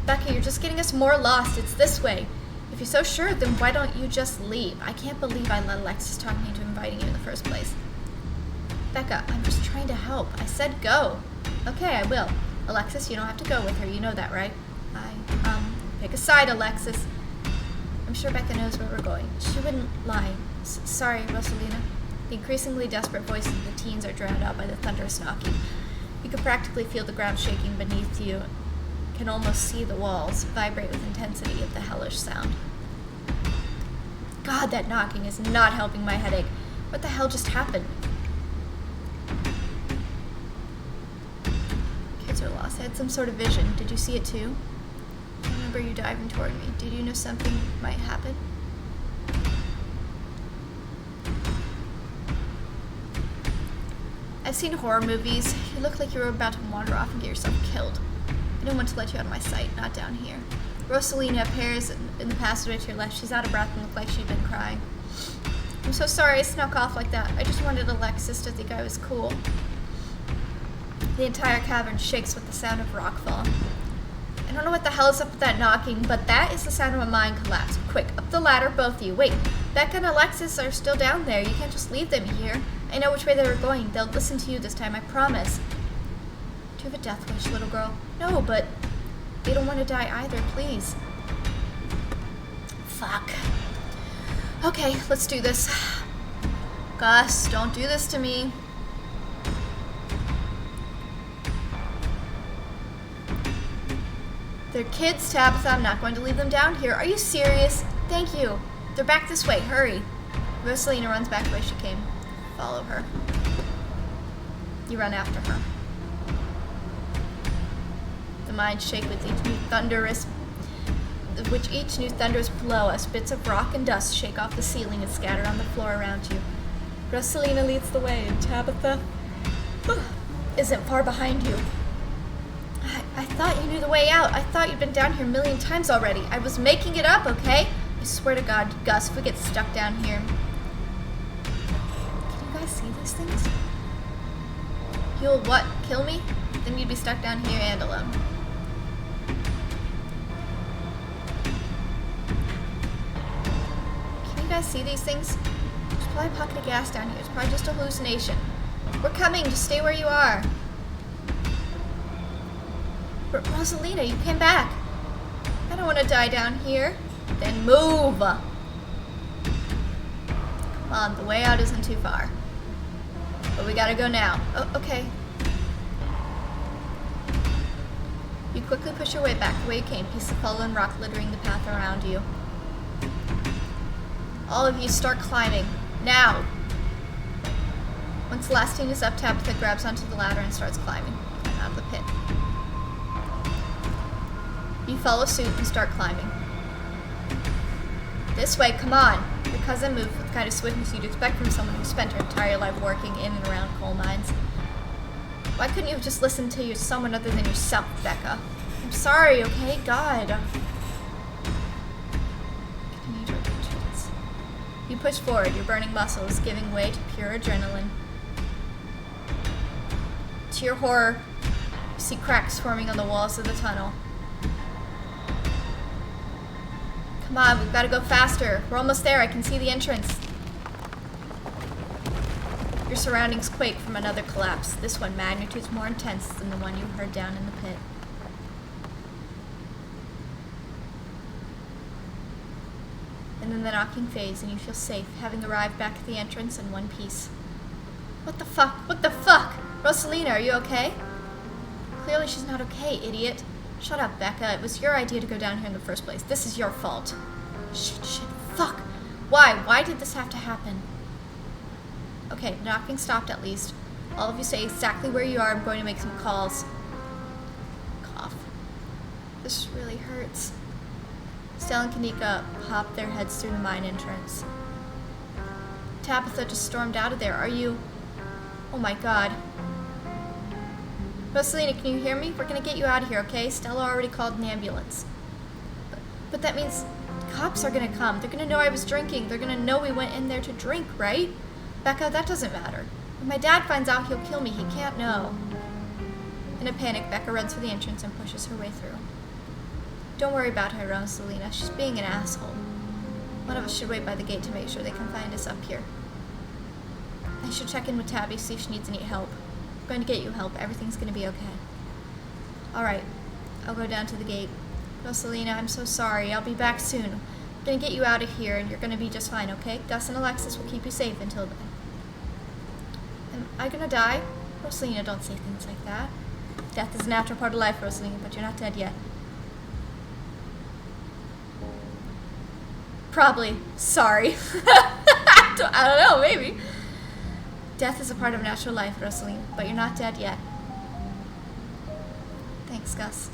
Becca, you're just getting us more lost. It's this way. If you're so sure, then why don't you just leave? I can't believe I let Alexis talk me into inviting you in the first place. Becca, I'm just trying to help. I said go. Okay, I will. Alexis, you don't have to go with her. You know that, right? Pick a side, Alexis. I'm sure Becca knows where we're going. She wouldn't lie. Sorry, Rosalina. The increasingly desperate voices of the teens are drowned out by the thunderous knocking. You can practically feel the ground shaking beneath you. Can almost see the walls vibrate with intensity of the hellish sound. God, that knocking is not helping my headache. What the hell just happened? Kids are lost. I had some sort of vision. Did you see it too? I remember you diving toward me. Did you know something might happen? I've seen horror movies. You look like you were about to wander off and get yourself killed. I didn't want to let you out of my sight, not down here. Rosalina appears in the passageway to your left. She's out of breath and looked like she'd been crying. I'm so sorry I snuck off like that. I just wanted Alexis to think I was cool. The entire cavern shakes with the sound of rockfall. I don't know what the hell is up with that knocking, but that is the sound of a mine collapse. Quick, up the ladder, both of you. Wait, Becca and Alexis are still down there. You can't just leave them here. I know which way they were going. They'll listen to you this time, I promise. Do you have a death wish, little girl? No, but they don't want to die either, please. Fuck. Okay, let's do this. Gus, don't do this to me. They're kids, Tabitha. I'm not going to leave them down here. Are you serious? Thank you. They're back this way. Hurry. Rosalina runs back the way she came. Follow her. You run after her. The mines shake with each new thunderous blow as bits of rock and dust shake off the ceiling and scatter on the floor around you. Rosalina leads the way, and Tabitha isn't far behind you. I thought you knew the way out. I thought you'd been down here a million times already. I was making it up, okay? I swear to God, Gus, if we get stuck down here. Can you guys see these things? You'll what? Kill me? Then you'd be stuck down here and alone. Can you guys see these things? There's probably a pocket of gas down here. It's probably just a hallucination. We're coming. Just stay where you are. Rosalina, you came back. I don't want to die down here. Then move. Come on, the way out isn't too far. But we gotta go now. Oh, okay. You quickly push your way back the way you came, piece of fallen rock littering the path around you. All of you start climbing. Now! Once the last teen is up, Tabitha grabs onto the ladder and starts climbing. Climb out of the pit. You follow suit and start climbing. This way, come on! Your cousin moved with the kind of swiftness you'd expect from someone who spent her entire life working in and around coal mines. Why couldn't you have just listened to someone other than yourself, Becca? I'm sorry, okay? God. You push forward, your burning muscles giving way to pure adrenaline. To your horror, you see cracks forming on the walls of the tunnel. Come on, we've got to go faster. We're almost there. I can see the entrance. Your surroundings quake from another collapse, this one magnitudes more intense than the one you heard down in the pit. And then the knocking fades and you feel safe, having arrived back at the entrance in one piece. What the fuck? What the fuck? Rosalina, are you okay? Clearly she's not okay, idiot. Shut up, Becca. It was your idea to go down here in the first place. This is your fault. Shit, fuck. Why? Why did this have to happen? Okay, knocking stopped at least. All of you stay exactly where you are. I'm going to make some calls. Cough. This really hurts. Stella and Kanika pop their heads through the mine entrance. Tabitha just stormed out of there. Are you... Oh my god. Rosalina, can you hear me? We're gonna get you out of here, okay? Stella already called an ambulance. But that means cops are gonna come. They're gonna know I was drinking. They're gonna know we went in there to drink, right? Becca, that doesn't matter. When my dad finds out, he'll kill me. He can't know. In a panic, Becca runs for the entrance and pushes her way through. Don't worry about her, Rosalina. She's being an asshole. One of us should wait by the gate to make sure they can find us up here. I should check in with Tabby, see if she needs any help. I'm going to get you help. Everything's going to be okay. Alright. I'll go down to the gate. Rosalina, I'm so sorry. I'll be back soon. I'm going to get you out of here, and you're going to be just fine, okay? Gus and Alexis will keep you safe until then. Am I going to die? Rosalina, don't say things like that. Death is a natural part of life, Rosalina, but you're not dead yet. Probably. Sorry. I don't know, maybe. Death is a part of natural life, Rosalina, but you're not dead yet. Thanks, Gus.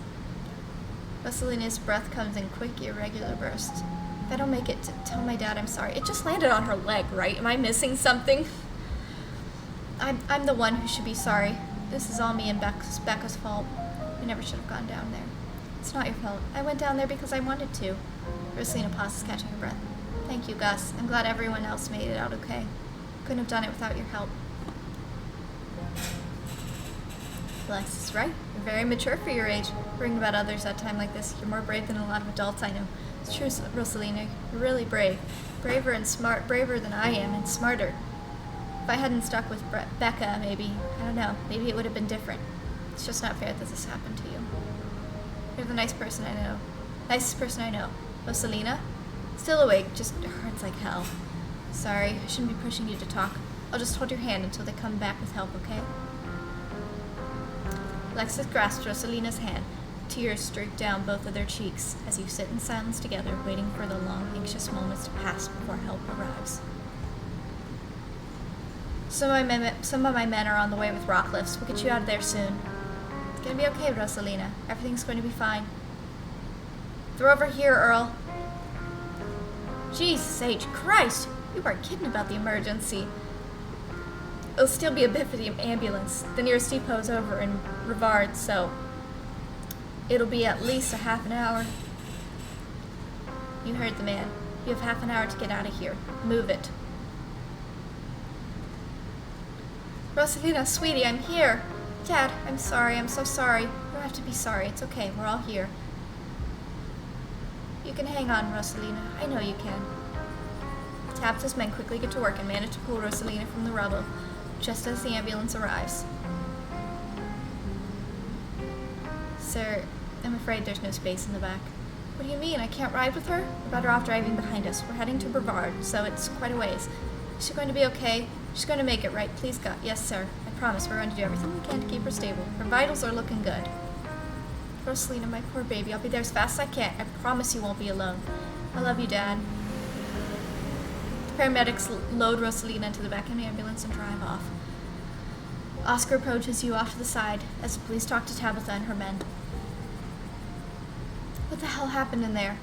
Rosalina's breath comes in quick, irregular bursts. If I don't make it to tell my dad I'm sorry. It just landed on her leg, right? Am I missing something? I'm the one who should be sorry. This is all me and Becca's fault. We never should have gone down there. It's not your fault. I went down there because I wanted to. Rosalina pauses, catching her breath. Thank you, Gus. I'm glad everyone else made it out okay. Couldn't have done it without your help. Alexis is right. You're very mature for your age. Worrying about others at a time like this. You're more brave than a lot of adults I know. It's true, Rosalina. You're really brave. Braver and smart. Braver than I am, and smarter. If I hadn't stuck with Becca, maybe, I don't know, maybe it would have been different. It's just not fair that this happened to you. You're the nicest person I know. Nicest person I know. Rosalina? Still awake, just hurts like hell. Sorry, I shouldn't be pushing you to talk. I'll just hold your hand until they come back with help, okay? Alexis grasps Rosalina's hand. Tears streak down both of their cheeks as you sit in silence together, waiting for the long, anxious moments to pass before help arrives. Some of my men are on the way with rock lifts. We'll get you out of there soon. It's gonna be okay, Rosalina. Everything's going to be fine. They're over here, Earl. Jesus H. Christ! You weren't kidding about the emergency. It'll still be a bit for the ambulance. The nearest depot's over in Rivard, so it'll be at least a half an hour. You heard the man. You have half an hour to get out of here. Move it. Rosalina, sweetie, I'm here. Dad, I'm sorry. I'm so sorry. You don't have to be sorry. It's okay. We're all here. You can hang on, Rosalina. I know you can. Tabitha's men quickly get to work and manage to pull Rosalina from the rubble, just as the ambulance arrives. Sir, I'm afraid there's no space in the back. What do you mean? I can't ride with her? We're better off driving behind us. We're heading to Brevard, so it's quite a ways. Is she going to be okay? She's going to make it right. Please, God. Yes, sir. I promise we're going to do everything we can to keep her stable. Her vitals are looking good. Rosalina, my poor baby. I'll be there as fast as I can. I promise you won't be alone. I love you, Dad. The paramedics load Rosalina into the back of the ambulance and drive off. Oscar approaches you off to the side as the police talk to Tabitha and her men. What the hell happened in there?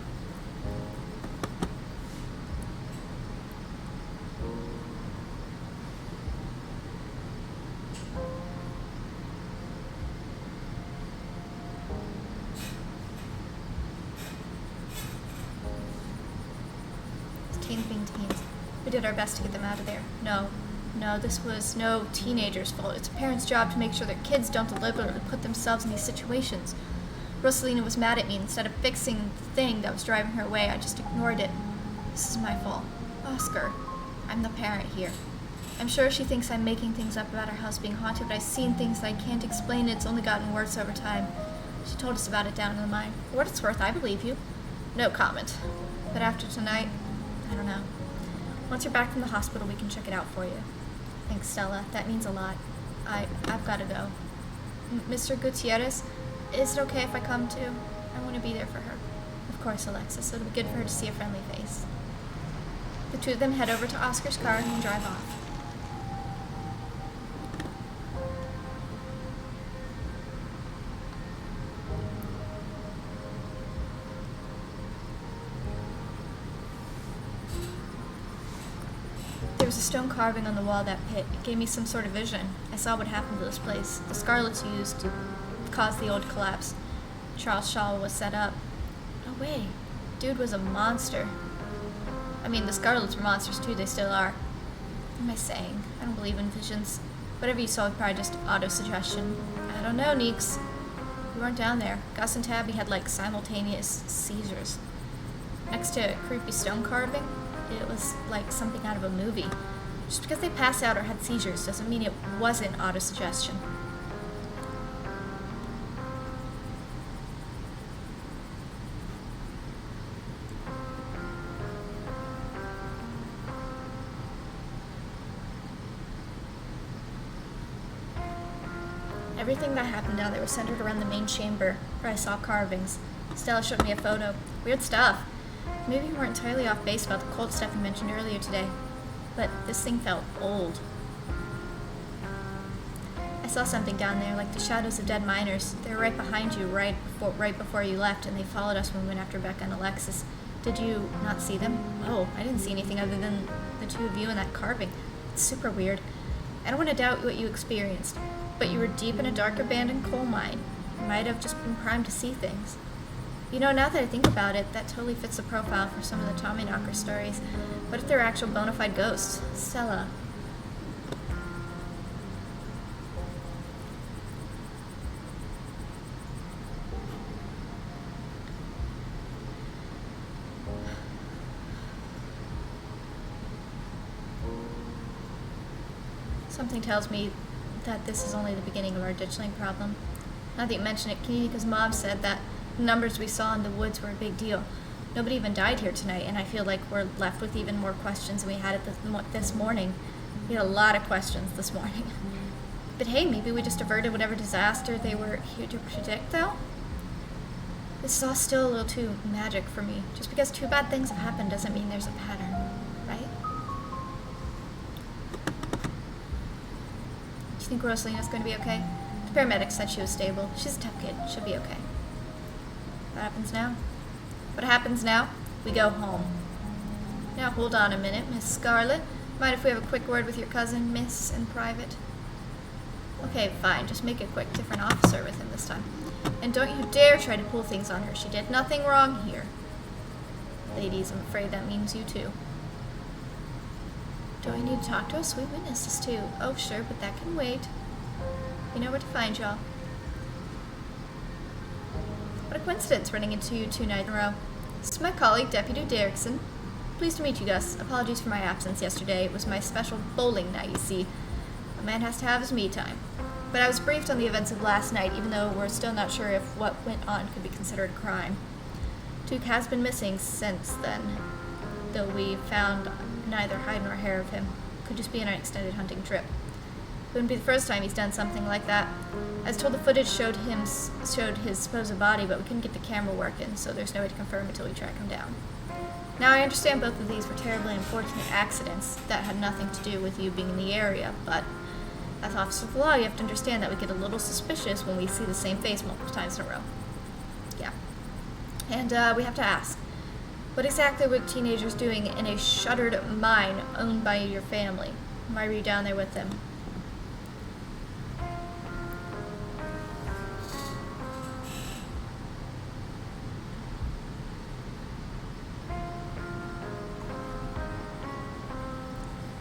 Teens being teens. We did our best to get them out of there. No, this was no teenager's fault. It's a parent's job to make sure their kids don't deliberately put themselves in these situations. Rosalina was mad at me. Instead of fixing the thing that was driving her away, I just ignored it. This is my fault. Oscar, I'm the parent here. I'm sure she thinks I'm making things up about our house being haunted, but I've seen things that I can't explain, and it's only gotten worse over time. She told us about it down in the mine. For what it's worth, I believe you. No comment. But after tonight, I don't know. Once you're back from the hospital, we can check it out for you. Thanks, Stella. That means a lot. I've got to go. Mr. Gutierrez, is it okay if I come too? I want to be there for her. Of course, Alexis. It'll be good for her to see a friendly face. The two of them head over to Oscar's car and drive off. There was a stone carving on the wall of that pit. It gave me some sort of vision. I saw what happened to this place. The Scarlets used to cause the old collapse. Charles Shaw was set up. No way. Dude was a monster. I mean, the Scarlets were monsters too. They still are. What am I saying? I don't believe in visions. Whatever you saw was probably just auto-suggestion. I don't know, Neeks. We weren't down there. Gus and Tabby had, like, simultaneous seizures. Next to a creepy stone carving, it was like something out of a movie. Just because they passed out or had seizures doesn't mean it wasn't auto-suggestion. Everything that happened down there was centered around the main chamber, where I saw carvings. Stella showed me a photo. Weird stuff. Maybe we weren't entirely off base about the cult stuff you mentioned earlier today, but this thing felt old. I saw something down there, like the shadows of dead miners. They were right behind you, right before you left, and they followed us when we went after Becca and Alexis. Did you not see them? Oh, I didn't see anything other than the two of you and that carving. It's super weird. I don't want to doubt what you experienced, but you were deep in a dark abandoned coal mine. You might have just been primed to see things. You know, now that I think about it, that totally fits the profile for some of the Tommyknocker stories. What if they're actual bona fide ghosts? Stella. Something tells me that this is only the beginning of our ditchling problem. Now that you mention it, Kanika's mom said that the numbers we saw in the woods were a big deal. Nobody even died here tonight, and I feel like we're left with even more questions than we had this morning. We had a lot of questions this morning. But hey, maybe we just averted whatever disaster they were here to predict, though? This is all still a little too magic for me. Just because two bad things have happened doesn't mean there's a pattern, right? Do you think Rosalina's going to be okay? The paramedic said she was stable. She's a tough kid. She'll be okay. What happens now? What happens now? We go home. Now hold on a minute, Miss Scarlet. Mind if we have a quick word with your cousin, Miss, in private? Okay, fine. Just make it quick. Different officer with him this time. And don't you dare try to pull things on her. She did nothing wrong here. Ladies, I'm afraid that means you too. Do I need to talk to a sweet witnesses too? Oh, sure, but that can wait. You know where to find y'all. What a coincidence running into you 2 nights in a row. This is my colleague, Deputy Derrickson. Pleased to meet you, Gus. Apologies for my absence yesterday. It was my special bowling night, you see. A man has to have his me time. But I was briefed on the events of last night, even though we're still not sure if what went on could be considered a crime. Duke has been missing since then, though we found neither hide nor hair of him. Could just be an extended hunting trip. It wouldn't be the first time he's done something like that. I was told the footage showed his supposed body, but we couldn't get the camera working, so there's no way to confirm until we track him down. Now, I understand both of these were terribly unfortunate accidents that had nothing to do with you being in the area, but as officer of the law, you have to understand that we get a little suspicious when we see the same face multiple times in a row. Yeah. And we have to ask, what exactly were teenagers doing in a shuttered mine owned by your family? Why were you down there with them?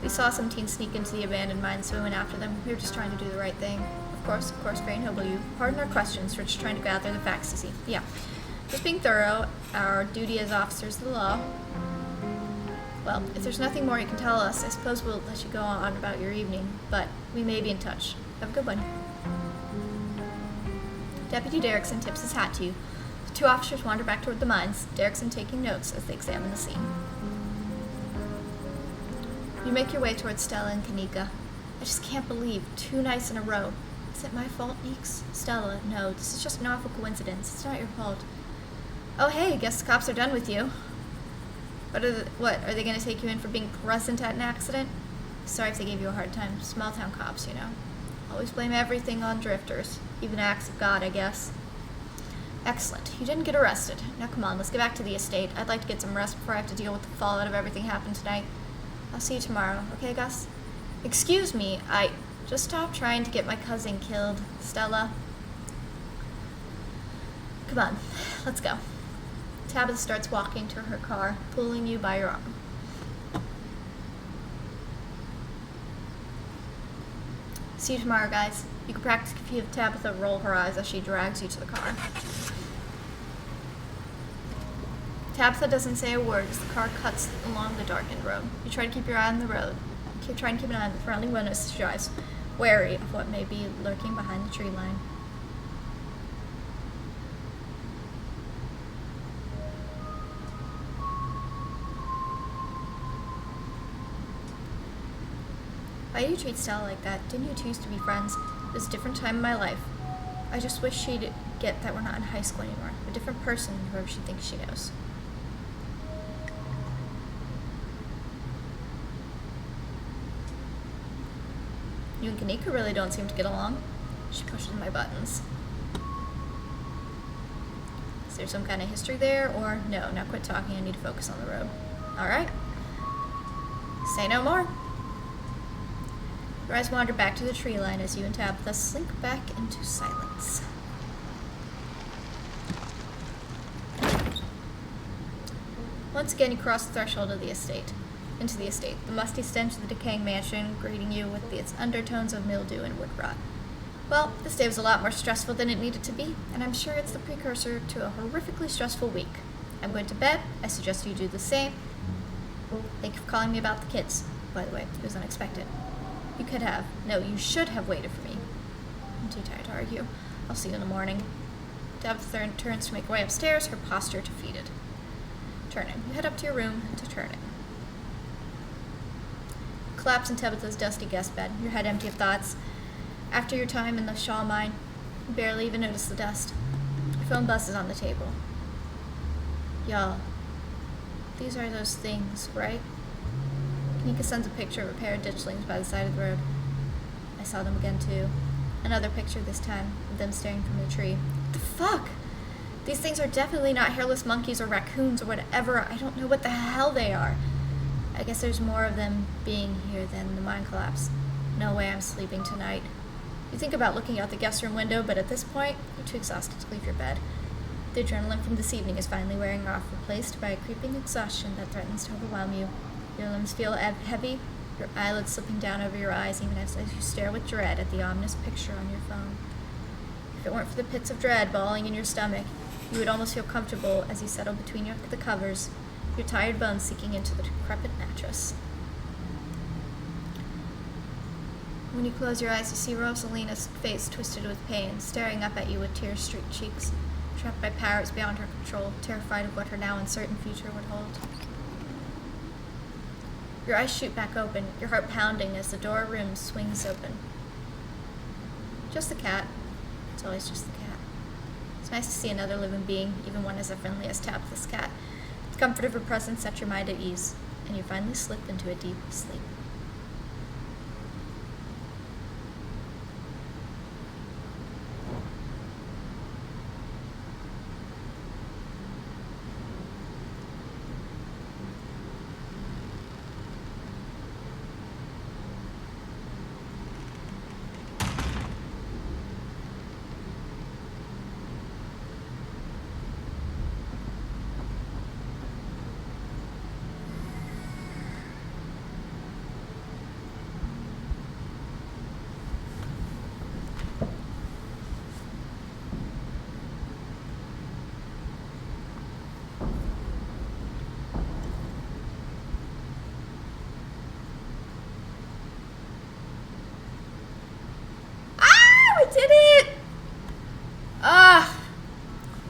We saw some teens sneak into the abandoned mine, so we went after them. We were just trying to do the right thing. Of course, very noble you. Pardon our questions, we're just trying to gather the facts, you see. Yeah. Just being thorough, our duty as officers of the law. Well, if there's nothing more you can tell us, I suppose we'll let you go on about your evening, but we may be in touch. Have a good one. Deputy Derrickson tips his hat to you. The 2 officers wander back toward the mines, Derrickson taking notes as they examine the scene. You make your way towards Stella and Kanika. I just can't believe 2 nights in a row. Is it my fault, Neeks? Stella, no, this is just an awful coincidence. It's not your fault. Oh, hey, guess the cops are done with you. What, are they going to take you in for being present at an accident? Sorry if they gave you a hard time. Small town cops, you know. Always blame everything on drifters. Even acts of God, I guess. Excellent. You didn't get arrested. Now come on, let's get back to the estate. I'd like to get some rest before I have to deal with the fallout of everything happened tonight. I'll see you tomorrow, okay, Gus? Excuse me, just stop trying to get my cousin killed, Stella. Come on, let's go. Tabitha starts walking to her car, pulling you by your arm. See you tomorrow, guys. You can practice if you have Tabitha roll her eyes as she drags you to the car. Tabitha doesn't say a word as the car cuts along the darkened road. You try to keep your eye on the road. You try to keep an eye on the friendly window as she drives, wary of what may be lurking behind the tree line. Why do you treat Stella like that? Didn't you two used to be friends? It was a different time in my life. I just wish she'd get that we're not in high school anymore. A different person, whoever she thinks she knows. You and Kanika really don't seem to get along. She pushes my buttons. Is there some kind of history there? Or no, now quit talking. I need to focus on the road. Alright. Say no more. Your eyes wander back to the tree line as you and Tabitha slink back into silence. Once again, you cross the threshold of the estate. Into the estate, the musty stench of the decaying mansion greeting you with its undertones of mildew and wood rot. Well, this day was a lot more stressful than it needed to be, and I'm sure it's the precursor to a horrifically stressful week. I'm going to bed. I suggest you do the same. Thank you for calling me about the kids. By the way, it was unexpected. You could have. No, you should have waited for me. I'm too tired to argue. I'll see you in the morning. Tabitha turns to make her way upstairs, her posture defeated. Turning. You head up to your room to turn it. Collapse in Tabitha's dusty guest bed, your head empty of thoughts. After your time in the Shaw mine, you barely even notice the dust. Your phone buzzes on the table. Y'all, these are those things, right? Kanika sends a picture of a pair of ditchlings by the side of the road. I saw them again, too. Another picture this time, of them staring from the tree. What the fuck? These things are definitely not hairless monkeys or raccoons or whatever. I don't know what the hell they are. I guess there's more of them being here than the mine collapse. No way I'm sleeping tonight. You think about looking out the guest room window, but at this point, you're too exhausted to leave your bed. The adrenaline from this evening is finally wearing off, replaced by a creeping exhaustion that threatens to overwhelm you. Your limbs feel heavy, your eyelids slipping down over your eyes even as you stare with dread at the ominous picture on your phone. If it weren't for the pits of dread balling in your stomach, you would almost feel comfortable as you settle between the covers, your tired bones sinking into the decrepit mattress. When you close your eyes, you see Rosalina's face twisted with pain, staring up at you with tear-streaked cheeks, trapped by powers beyond her control, terrified of what her now uncertain future would hold. Your eyes shoot back open, your heart pounding as the door room swings open. Just the cat. It's always just the cat. It's nice to see another living being, even one as friendly as Tabitha's cat. The comfort of her presence sets your mind at ease, and you finally slip into a deep sleep.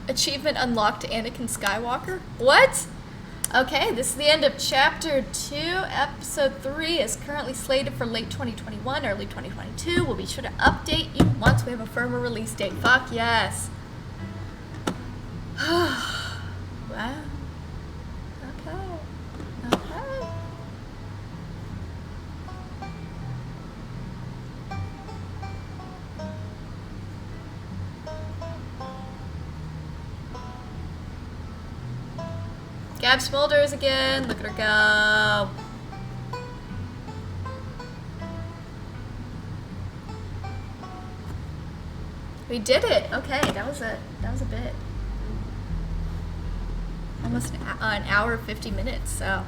Achievement unlocked Anakin Skywalker? What? Okay, this is the end of Chapter 2. Episode 3 is currently slated for late 2021, early 2022. We'll be sure to update you once we have a firmer release date. Fuck yes. Wow. Okay. Gab Smulders again. Look at her go. We did it. Okay, that was a bit. Almost an hour 50 minutes. So,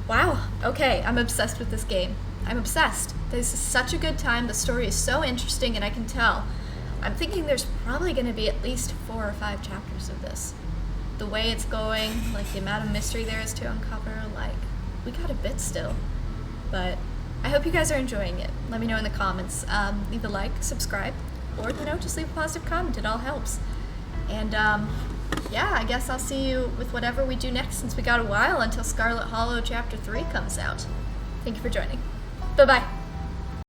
wow. Okay, I'm obsessed with this game. I'm obsessed. This is such a good time. The story is so interesting, and I can tell. I'm thinking there's probably going to be at least 4 or 5 chapters of this. The way it's going, like the amount of mystery there is to uncover, like, we got a bit still. But I hope you guys are enjoying it. Let me know in the comments. Leave a like, subscribe, or, just leave a positive comment. It all helps. And, yeah, I guess I'll see you with whatever we do next, since we got a while until Scarlet Hollow Chapter 3 comes out. Thank you for joining. Bye-bye.